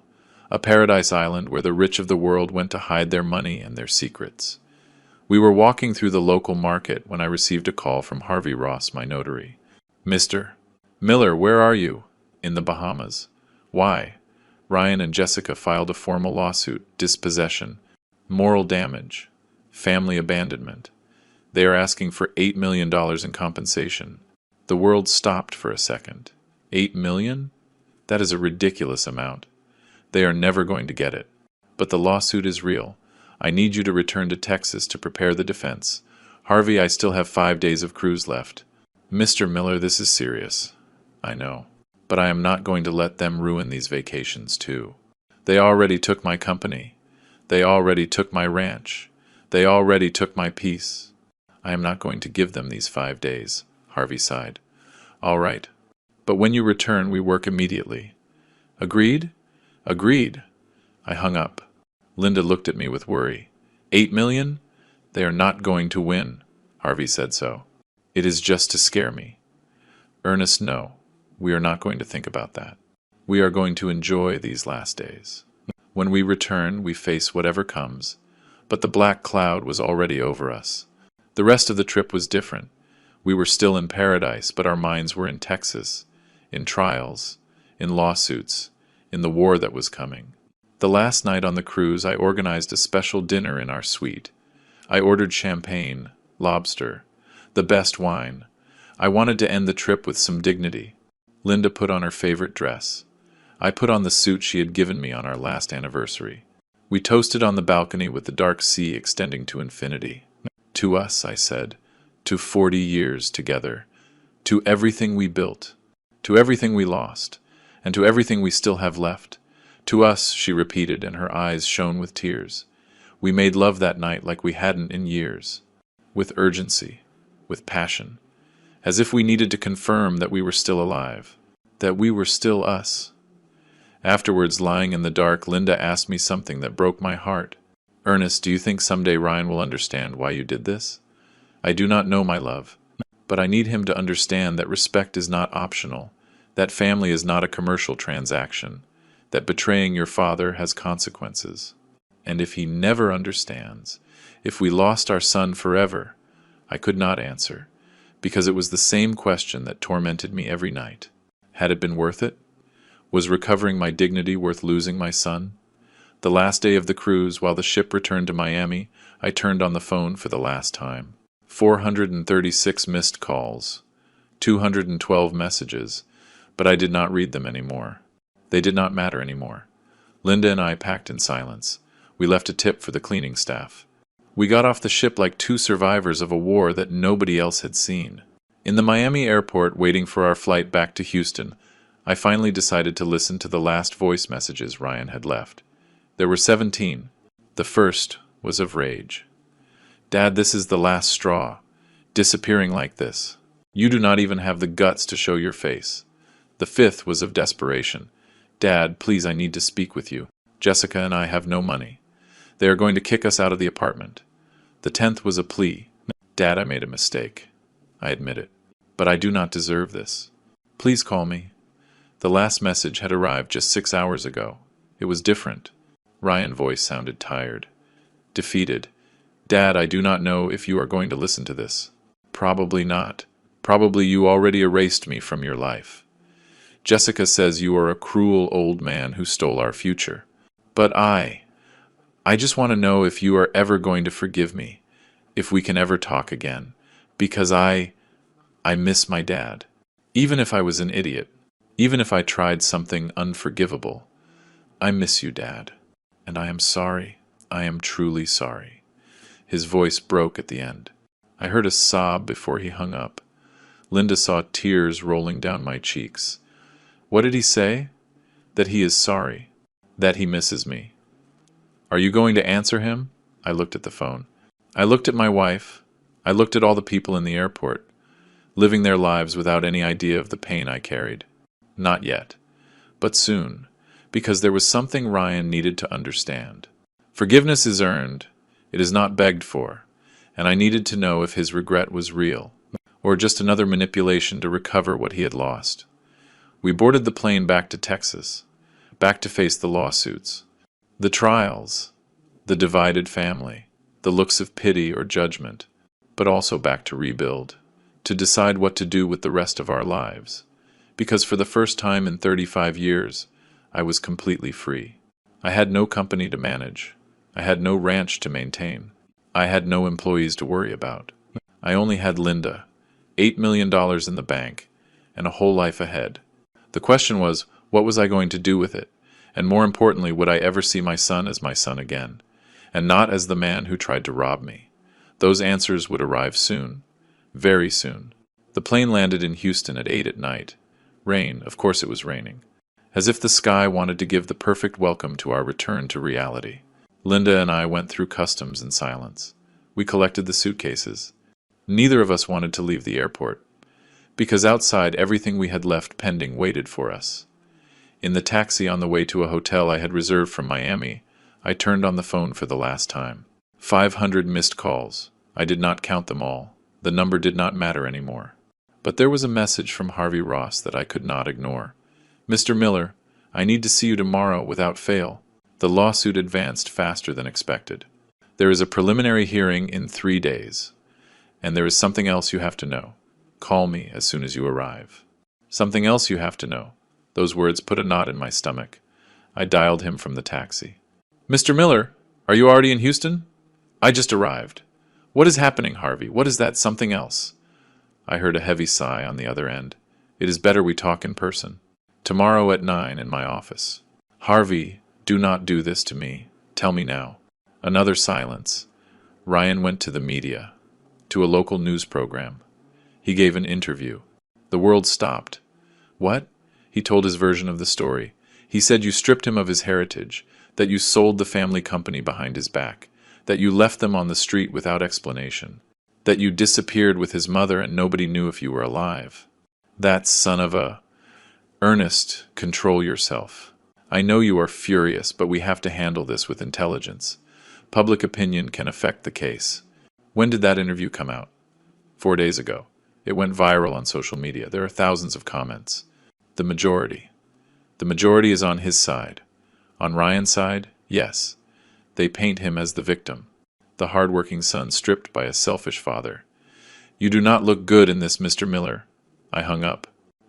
a paradise island where the rich of the world went to hide their money and their secrets. We were walking through the local market when I received a call from Harvey Ross, my notary. Mr. Miller, where are you? In the Bahamas. Why? Ryan and Jessica filed a formal lawsuit, dispossession, moral damage, family abandonment. They are asking for $8 million in compensation. The world stopped for a second. $8 million? That is a ridiculous amount. They are never going to get it. But the lawsuit is real. I need you to return to Texas to prepare the defense. Harvey, I still have 5 days of cruise left. Mr. Miller, this is serious. I know. But I am not going to let them ruin these vacations, too. They already took my company. They already took my ranch. They already took my peace. I am not going to give them these 5 days, Harvey sighed. All right. But when you return, we work immediately. Agreed? Agreed. I hung up. Linda looked at me with worry. 8 million? They are not going to win. Harvey said so. It is just to scare me. Ernest, no. We are not going to think about that. We are going to enjoy these last days. When we return, we face whatever comes. But the black cloud was already over us. The rest of the trip was different. We were still in paradise, but our minds were in Texas, in trials, in lawsuits, in the war that was coming. The last night on the cruise, I organized a special dinner in our suite. I ordered champagne, lobster, the best wine. I wanted to end the trip with some dignity. Linda put on her favorite dress. I put on the suit she had given me on our last anniversary. We toasted on the balcony with the dark sea extending to infinity. To us, I said, to 40 years together, to everything we built, to everything we lost, and to everything we still have left. To us, she repeated, and her eyes shone with tears. We made love that night like we hadn't in years, with urgency, with passion, as if we needed to confirm that we were still alive, that we were still us. Afterwards, lying in the dark, Linda asked me something that broke my heart. Ernest, do you think someday Ryan will understand why you did this? I do not know, my love, but I need him to understand that respect is not optional, that family is not a commercial transaction, that betraying your father has consequences. And if he never understands, if we lost our son forever, I could not answer, because it was the same question that tormented me every night. Had it been worth it? Was recovering my dignity worth losing my son? The last day of the cruise, while the ship returned to Miami, I turned on the phone for the last time. 436 missed calls, 212 messages, but I did not read them anymore. They did not matter anymore. Linda and I packed in silence. We left a tip for the cleaning staff. We got off the ship like two survivors of a war that nobody else had seen. In the Miami airport, waiting for our flight back to Houston, I finally decided to listen to the last voice messages Ryan had left. There were 17. The first was of rage. Dad, this is the last straw. Disappearing like this. You do not even have the guts to show your face. The fifth was of desperation. Dad, please, I need to speak with you. Jessica and I have no money. They are going to kick us out of the apartment. The 10th was a plea. Dad, I made a mistake. I admit it. But I do not deserve this. Please call me. The last message had arrived just 6 hours ago. It was different. Ryan's voice sounded tired. Defeated. Dad, I do not know if you are going to listen to this. Probably not. Probably you already erased me from your life. Jessica says you are a cruel old man who stole our future. But I just want to know if you are ever going to forgive me, if we can ever talk again, because I miss my dad. Even if I was an idiot, even if I tried something unforgivable, I miss you, Dad, and I am sorry. I am truly sorry. His voice broke at the end. I heard a sob before he hung up. Linda saw tears rolling down my cheeks. What did he say? That he is sorry. That he misses me. Are you going to answer him? I looked at the phone. I looked at my wife. I looked at all the people in the airport, living their lives without any idea of the pain I carried. Not yet, but soon, because there was something Ryan needed to understand. Forgiveness is earned, it is not begged for, and I needed to know if his regret was real, or just another manipulation to recover what he had lost. We boarded the plane back to Texas, back to face the lawsuits, the trials, the divided family, the looks of pity or judgment, but also back to rebuild, to decide what to do with the rest of our lives. Because for the first time in 35 years, I was completely free. I had no company to manage. I had no ranch to maintain. I had no employees to worry about. I only had Linda, $8 million in the bank, and a whole life ahead. The question was, what was I going to do with it? And more importantly, would I ever see my son as my son again, and not as the man who tried to rob me? Those answers would arrive soon, very soon. The plane landed in Houston at 8 at night. Rain, of course it was raining. As if the sky wanted to give the perfect welcome to our return to reality. Linda and I went through customs in silence. We collected the suitcases. Neither of us wanted to leave the airport, because outside everything we had left pending waited for us. In the taxi on the way to a hotel I had reserved from Miami, I turned on the phone for the last time. 500 missed calls. I did not count them all. The number did not matter anymore. But there was a message from Harvey Ross that I could not ignore. Mr. Miller, I need to see you tomorrow without fail. The lawsuit advanced faster than expected. There is a preliminary hearing in 3 days. And there is something else you have to know. Call me as soon as you arrive. Something else you have to know. Those words put a knot in my stomach. I dialed him from the taxi. Mr. Miller, are you already in Houston? I just arrived. What is happening, Harvey? What is that something else? I heard a heavy sigh on the other end. It is better we talk in person. Tomorrow at 9 in my office. Harvey, do not do this to me. Tell me now. Another silence. Ryan went to the media, to a local news program. He gave an interview. The world stopped. What? He told his version of the story. He said you stripped him of his heritage, that you sold the family company behind his back, that you left them on the street without explanation, that you disappeared with his mother and nobody knew if you were alive. That son of a... Ernest, control yourself. I know you are furious, but we have to handle this with intelligence. Public opinion can affect the case. When did that interview come out? 4 days ago. It went viral on social media. There are thousands of comments. The majority. The majority is on his side. On Ryan's side, yes. They paint him as the victim, the hard-working son stripped by a selfish father. You do not look good in this, Mr. Miller. I hung up.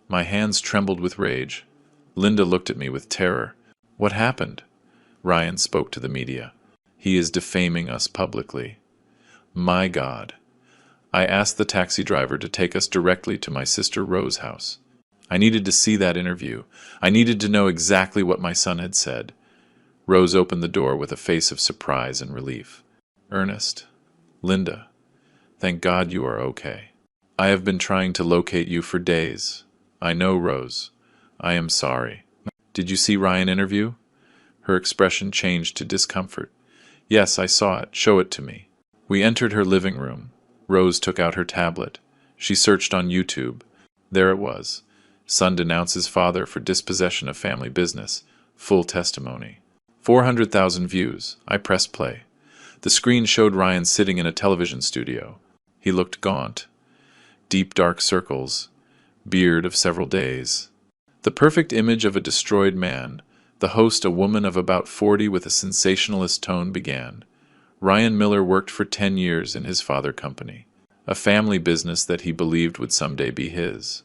My hands trembled with rage. Linda looked at me with terror. What happened? Ryan spoke to the media. He is defaming us publicly. My God. I asked the taxi driver to take us directly to my sister Rose's house. I needed to see that interview. I needed to know exactly what my son had said. Rose opened the door with a face of surprise and relief. Ernest. Linda. Thank God you are okay. I have been trying to locate you for days. I know, Rose. I am sorry. Did you see Ryan's interview? Her expression changed to discomfort. Yes, I saw it. Show it to me. We entered her living room. Rose took out her tablet. She searched on YouTube. There it was. Son denounces father for dispossession of family business. Full testimony. 400,000 views. I pressed play. The screen showed Ryan sitting in a television studio. He looked gaunt. Deep dark circles. Beard of several days. The perfect image of a destroyed man. The host, a woman of about 40 with a sensationalist tone, began. Ryan Miller worked for 10 years in his father company. A family business that he believed would someday be his.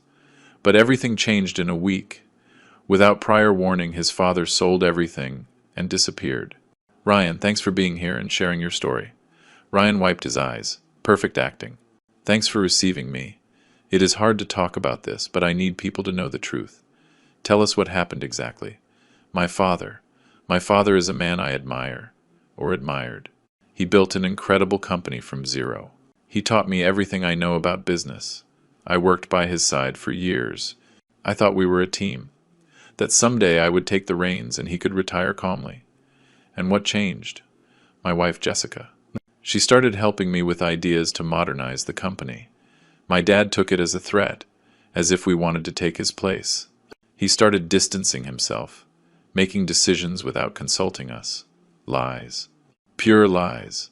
But everything changed in a week. Without prior warning, his father sold everything and disappeared. Ryan, thanks for being here and sharing your story. Ryan wiped his eyes. Perfect acting. Thanks for receiving me. It is hard to talk about this, but I need people to know the truth. Tell us what happened exactly. My father is a man I admire, or admired. He built an incredible company from zero. He taught me everything I know about business. I worked by his side for years. I thought we were a team, that someday I would take the reins and he could retire calmly. And what changed? My wife, Jessica. She started helping me with ideas to modernize the company. My dad took it as a threat, as if we wanted to take his place. He started distancing himself, making decisions without consulting us. Lies. Pure lies.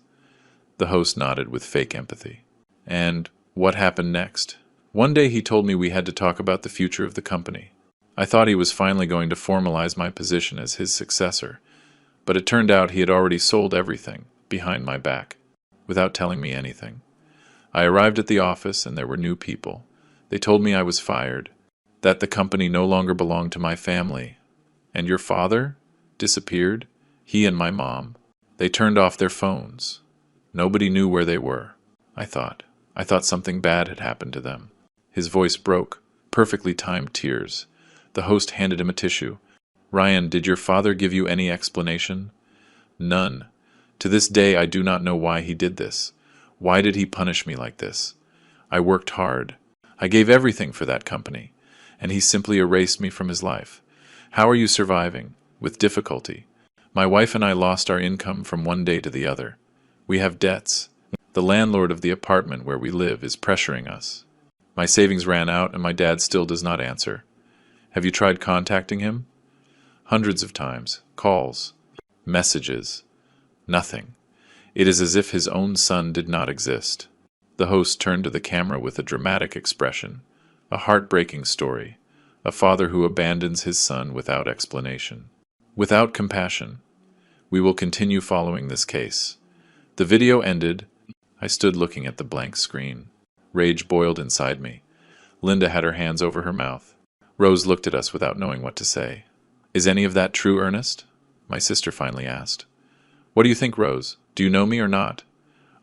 The host nodded with fake empathy. And what happened next? One day he told me we had to talk about the future of the company. I thought he was finally going to formalize my position as his successor, but it turned out he had already sold everything, behind my back, without telling me anything. I arrived at the office and there were new people. They told me I was fired, that the company no longer belonged to my family. And your father? Disappeared? He and my mom. They turned off their phones. Nobody knew where they were. I thought something bad had happened to them. His voice broke, perfectly timed tears. The host handed him a tissue. Ryan, did your father give you any explanation? None. To this day I do not know why he did this. Why did he punish me like this? I worked hard. I gave everything for that company, and he simply erased me from his life. How are you surviving? With difficulty. My wife and I lost our income from one day to the other. We have debts. The landlord of the apartment where we live is pressuring us. My savings ran out and my dad still does not answer. Have you tried contacting him? Hundreds of times. Calls. Messages. Nothing. It is as if his own son did not exist. The host turned to the camera with a dramatic expression. A heartbreaking story. A father who abandons his son without explanation. Without compassion. We will continue following this case. The video ended. I stood looking at the blank screen. Rage boiled inside me. Linda had her hands over her mouth. Rose looked at us without knowing what to say. Is any of that true, Ernest? My sister finally asked. What do you think, Rose? Do you know me or not?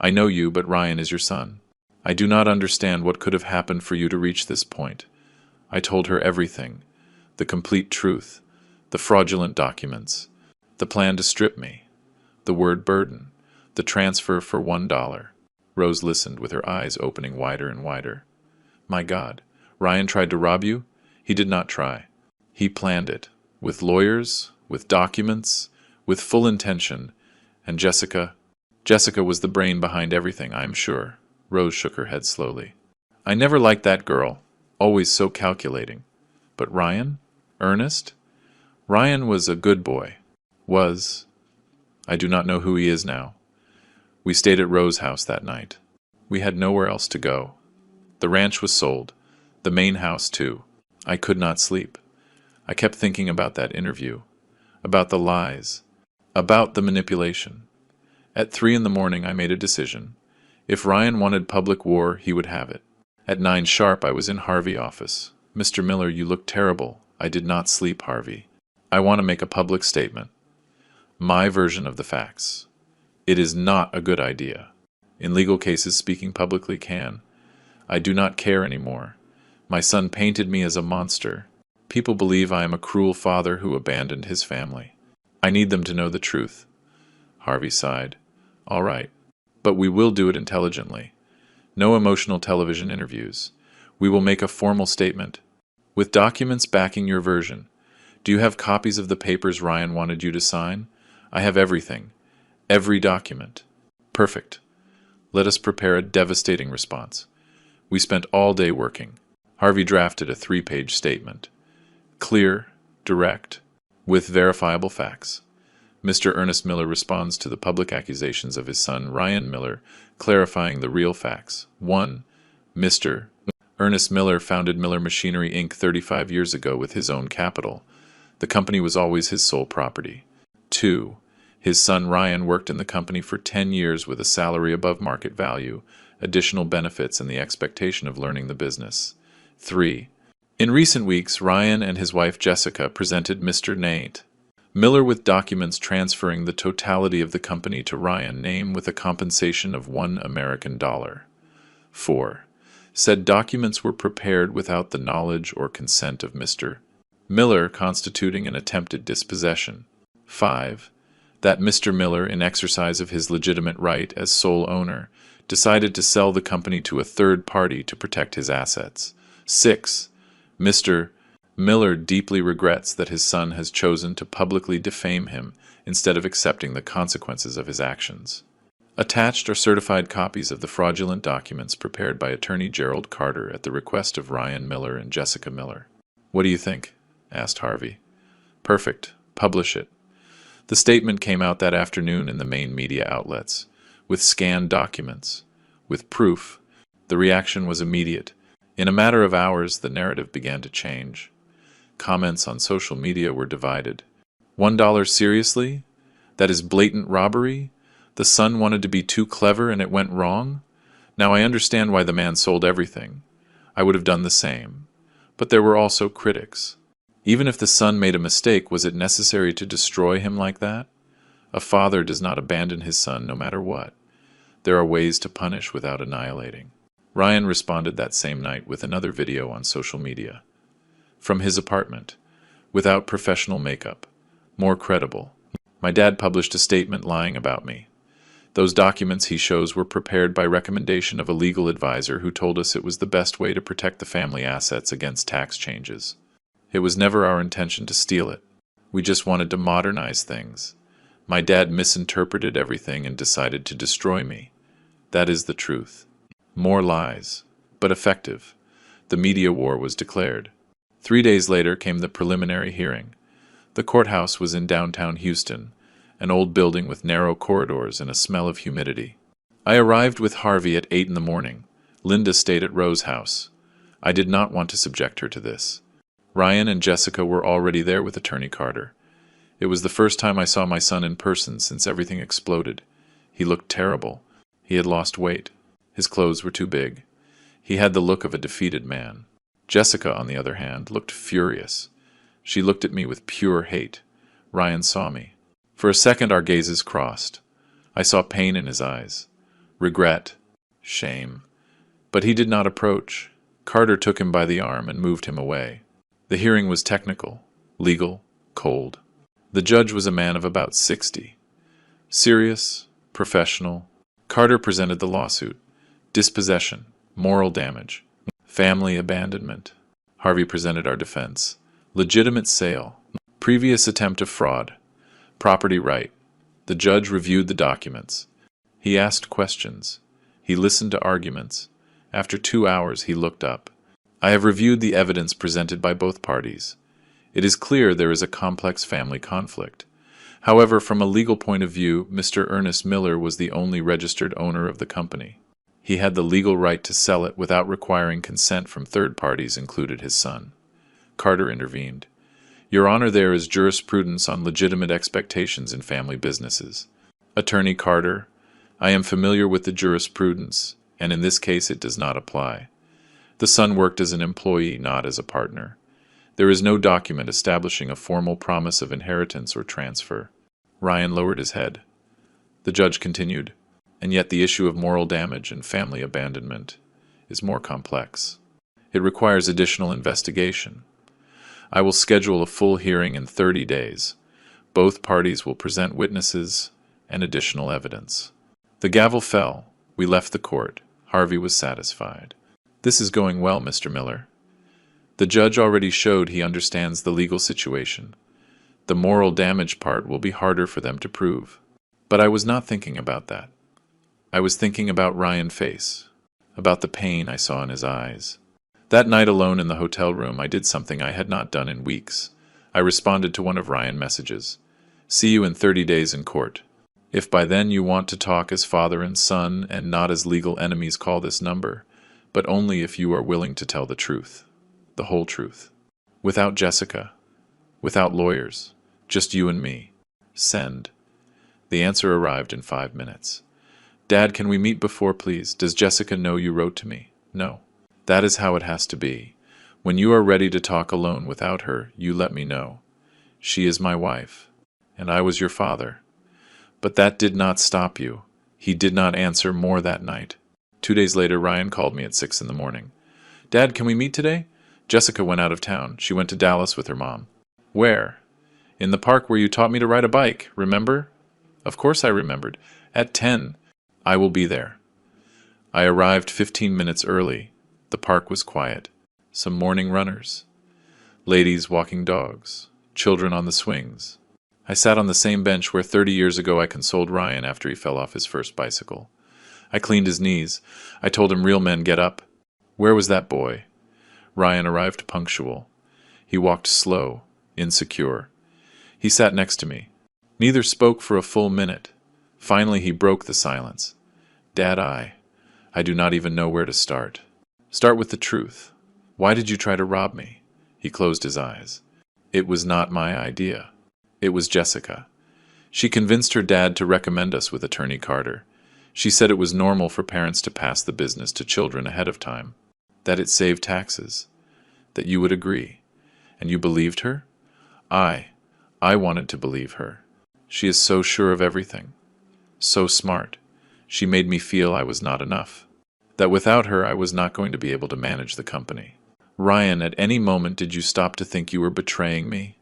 I know you, but Ryan is your son. I do not understand what could have happened for you to reach this point. I told her everything. The complete truth. The fraudulent documents. The plan to strip me. The word burden. The transfer for $1. Rose listened with her eyes opening wider and wider. My God, Ryan tried to rob you? He did not try. He planned it. With lawyers, with documents, with full intention. And Jessica was the brain behind everything, I am sure. Rose shook her head slowly. I never liked that girl. Always so calculating. But Ryan? Ernest? Ryan was a good boy. Was. I do not know who he is now. We stayed at Rose's house that night. We had nowhere else to go. The ranch was sold. The main house, too. I could not sleep. I kept thinking about that interview. About the lies. About the manipulation. At 3 a.m, I made a decision. If Ryan wanted public war, he would have it. At 9 sharp, I was in Harvey's office. Mr. Miller, you look terrible. I did not sleep, Harvey. I want to make a public statement. My version of the facts. It is not a good idea. In legal cases, speaking publicly can. I do not care anymore. My son painted me as a monster. People believe I am a cruel father who abandoned his family. I need them to know the truth. Harvey sighed. All right. But we will do it intelligently. No emotional television interviews. We will make a formal statement. With documents backing your version. Do you have copies of the papers Ryan wanted you to sign? I have everything. Every document. Perfect. Let us prepare a devastating response. We spent all day working. Harvey drafted a 3-page statement. Clear, direct, with verifiable facts. Mr. Ernest Miller responds to the public accusations of his son Ryan Miller, clarifying the real facts. 1. Mr. Ernest Miller founded Miller Machinery, Inc. 35 years ago with his own capital. The company was always his sole property. 2. His son Ryan worked in the company for 10 years with a salary above market value, additional benefits, and the expectation of learning the business. 3. In recent weeks, Ryan and his wife Jessica presented Mr. Nate Miller with documents transferring the totality of the company to Ryan, name with a compensation of $1 American. 4. Said documents were prepared without the knowledge or consent of Mr. Miller, constituting an attempted dispossession. 5. That Mr. Miller, in exercise of his legitimate right as sole owner, decided to sell the company to a third party to protect his assets. 6. Mr. Miller deeply regrets that his son has chosen to publicly defame him instead of accepting the consequences of his actions. Attached are certified copies of the fraudulent documents prepared by attorney Gerald Carter at the request of Ryan Miller and Jessica Miller. What do you think? Asked Harvey. Perfect. Publish it. The statement came out that afternoon in the main media outlets, with scanned documents, with proof. The reaction was immediate. In a matter of hours, the narrative began to change. Comments on social media were divided. $1 seriously? That is blatant robbery? The son wanted to be too clever and it went wrong? Now I understand why the man sold everything. I would have done the same. But there were also critics. Even if the son made a mistake, was it necessary to destroy him like that? A father does not abandon his son no matter what. There are ways to punish without annihilating. Ryan responded that same night with another video on social media. From his apartment, without professional makeup, more credible. My dad published a statement lying about me. Those documents he shows were prepared by recommendation of a legal advisor who told us it was the best way to protect the family assets against tax changes. It was never our intention to steal it. We just wanted to modernize things. My dad misinterpreted everything and decided to destroy me. That is the truth. More lies, but effective. The media war was declared. 3 days later came the preliminary hearing. The courthouse was in downtown Houston, an old building with narrow corridors and a smell of humidity. I arrived with Harvey at 8 in the morning. Linda stayed at Rose's house. I did not want to subject her to this. Ryan and Jessica were already there with Attorney Carter. It was the first time I saw my son in person since everything exploded. He looked terrible. He had lost weight. His clothes were too big. He had the look of a defeated man. Jessica, on the other hand, looked furious. She looked at me with pure hate. Ryan saw me. For a second our gazes crossed. I saw pain in his eyes, regret, shame. But he did not approach. Carter took him by the arm and moved him away. The hearing was technical, legal, cold. The judge was a man of about 60. Serious, professional. Carter presented the lawsuit. Dispossession, moral damage, family abandonment. Harvey presented our defense. Legitimate sale, previous attempt of fraud, property right. The judge reviewed the documents. He asked questions. He listened to arguments. After 2 hours, he looked up. I have reviewed the evidence presented by both parties. It is clear there is a complex family conflict. However, from a legal point of view, Mr. Ernest Miller was the only registered owner of the company. He had the legal right to sell it without requiring consent from third parties, included his son. Carter intervened. Your Honor, there is jurisprudence on legitimate expectations in family businesses. Attorney Carter, I am familiar with the jurisprudence, and in this case it does not apply. The son worked as an employee, not as a partner. There is no document establishing a formal promise of inheritance or transfer. Ryan lowered his head. The judge continued, and yet the issue of moral damage and family abandonment is more complex. It requires additional investigation. I will schedule a full hearing in 30 days. Both parties will present witnesses and additional evidence. The gavel fell. We left the court. Harvey was satisfied. This is going well, Mr. Miller. The judge already showed he understands the legal situation. The moral damage part will be harder for them to prove. But I was not thinking about that. I was thinking about Ryan's face, about the pain I saw in his eyes. That night alone in the hotel room, I did something I had not done in weeks. I responded to one of Ryan's messages. See you in 30 days in court. If by then you want to talk as father and son and not as legal enemies, call this number, but only if you are willing to tell the truth, the whole truth. Without Jessica, without lawyers, just you and me. Send. The answer arrived in 5 minutes. Dad, can we meet before, please? Does Jessica know you wrote to me? No. That is how it has to be. When you are ready to talk alone without her, you let me know. She is my wife, and I was your father. But that did not stop you. He did not answer more that night. 2 days later, Ryan called me at 6 in the morning. Dad, can we meet today? Jessica went out of town. She went to Dallas with her mom. Where? In the park where you taught me to ride a bike, remember? Of course I remembered. At 10. I will be there. I arrived 15 minutes early. The park was quiet. Some morning runners. Ladies walking dogs. Children on the swings. I sat on the same bench where 30 years ago I consoled Ryan after he fell off his first bicycle. I cleaned his knees. I told him real men get up. Where was that boy? Ryan arrived punctual. He walked slow, insecure. He sat next to me. Neither spoke for a full minute. Finally he broke the silence. Dad, I do not even know where to start. Start with the truth. Why did you try to rob me? He closed his eyes. It was not my idea. It was Jessica. She convinced her dad to recommend us with Attorney Carter. She said it was normal for parents to pass the business to children ahead of time, that it saved taxes, that you would agree. And you believed her? I wanted to believe her. She is so sure of everything. So smart. She made me feel I was not enough. That without her I was not going to be able to manage the company. Ryan, at any moment did you stop to think you were betraying me?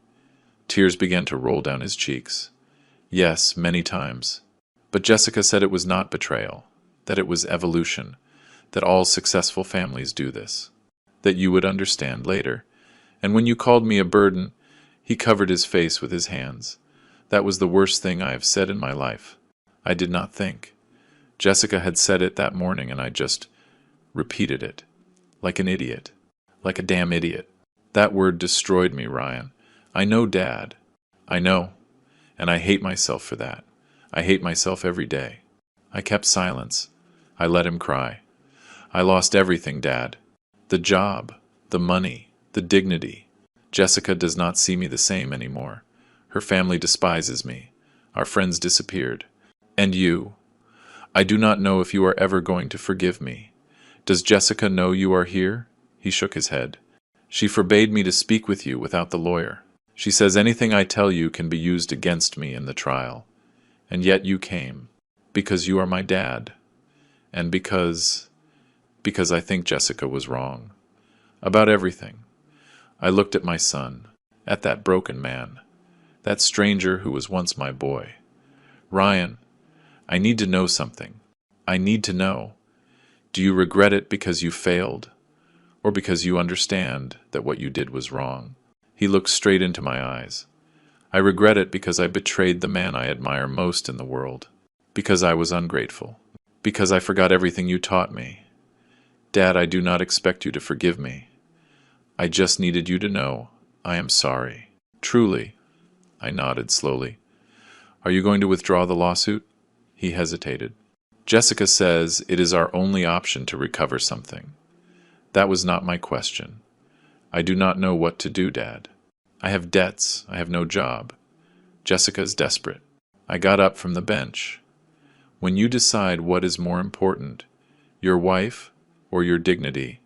Tears began to roll down his cheeks. Yes, many times. But Jessica said it was not betrayal, that it was evolution, that all successful families do this, that you would understand later. And when you called me a burden, he covered his face with his hands. That was the worst thing I have said in my life. I did not think. Jessica had said it that morning and I just repeated it. Like an idiot. Like a damn idiot. That word destroyed me, Ryan. I know, Dad. I know. And I hate myself for that. I hate myself every day. I kept silence. I let him cry. I lost everything, Dad. The job, the money, the dignity. Jessica does not see me the same anymore. Her family despises me. Our friends disappeared. And you. I do not know if you are ever going to forgive me. Does Jessica know you are here? He shook his head. She forbade me to speak with you without the lawyer. She says anything I tell you can be used against me in the trial. And yet you came. Because you are my dad. And because I think Jessica was wrong. About everything. I looked at my son. At that broken man. That stranger who was once my boy. Ryan, I need to know something. I need to know. Do you regret it because you failed? Or because you understand that what you did was wrong? He looked straight into my eyes. I regret it because I betrayed the man I admire most in the world. Because I was ungrateful. Because I forgot everything you taught me. Dad, I do not expect you to forgive me. I just needed you to know I am sorry. Truly. I nodded slowly. Are you going to withdraw the lawsuit? He hesitated. Jessica says it is our only option to recover something. That was not my question. I do not know what to do, Dad. I have debts. I have no job. Jessica is desperate. I got up from the bench. When you decide what is more important, your wife or your dignity,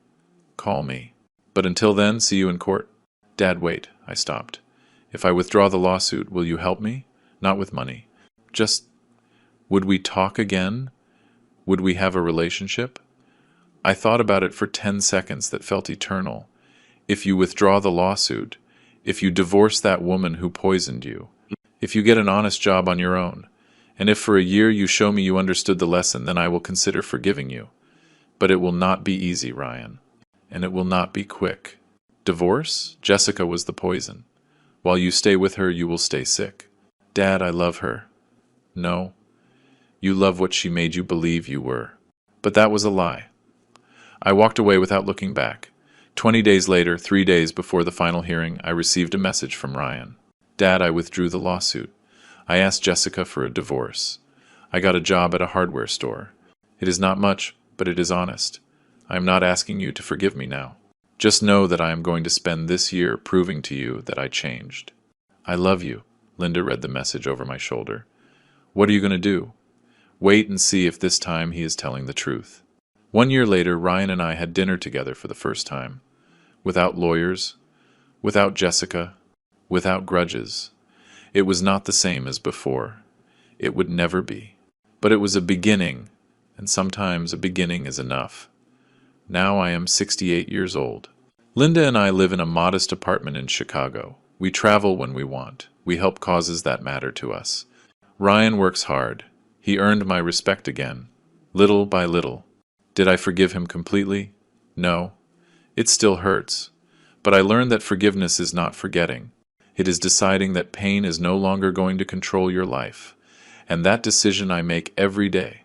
call me. But until then, see you in court. Dad, wait. I stopped. If I withdraw the lawsuit, will you help me? Not with money. Just, would we talk again? Would we have a relationship? I thought about it for 10 seconds that felt eternal. If you withdraw the lawsuit, if you divorce that woman who poisoned you, if you get an honest job on your own, and if for a year you show me you understood the lesson, then I will consider forgiving you. But it will not be easy, Ryan. And it will not be quick. Divorce? Jessica was the poison. While you stay with her, you will stay sick. Dad, I love her. No. You love what she made you believe you were. But that was a lie. I walked away without looking back. 20 days later, 3 days before the final hearing, I received a message from Ryan. Dad, I withdrew the lawsuit. I asked Jessica for a divorce. I got a job at a hardware store. It is not much, but it is honest. I am not asking you to forgive me now. Just know that I am going to spend this year proving to you that I changed. I love you. Linda read the message over my shoulder. What are you going to do? Wait and see if this time he is telling the truth. 1 year later, Ryan and I had dinner together for the first time. Without lawyers, without Jessica, without grudges. It was not the same as before. It would never be. But it was a beginning, and sometimes a beginning is enough. Now I am 68 years old. Linda and I live in a modest apartment in Chicago. We travel when we want. We help causes that matter to us. Ryan works hard. He earned my respect again, little by little. Did I forgive him completely? No. It still hurts. But I learned that forgiveness is not forgetting. It is deciding that pain is no longer going to control your life. And that decision I make every day.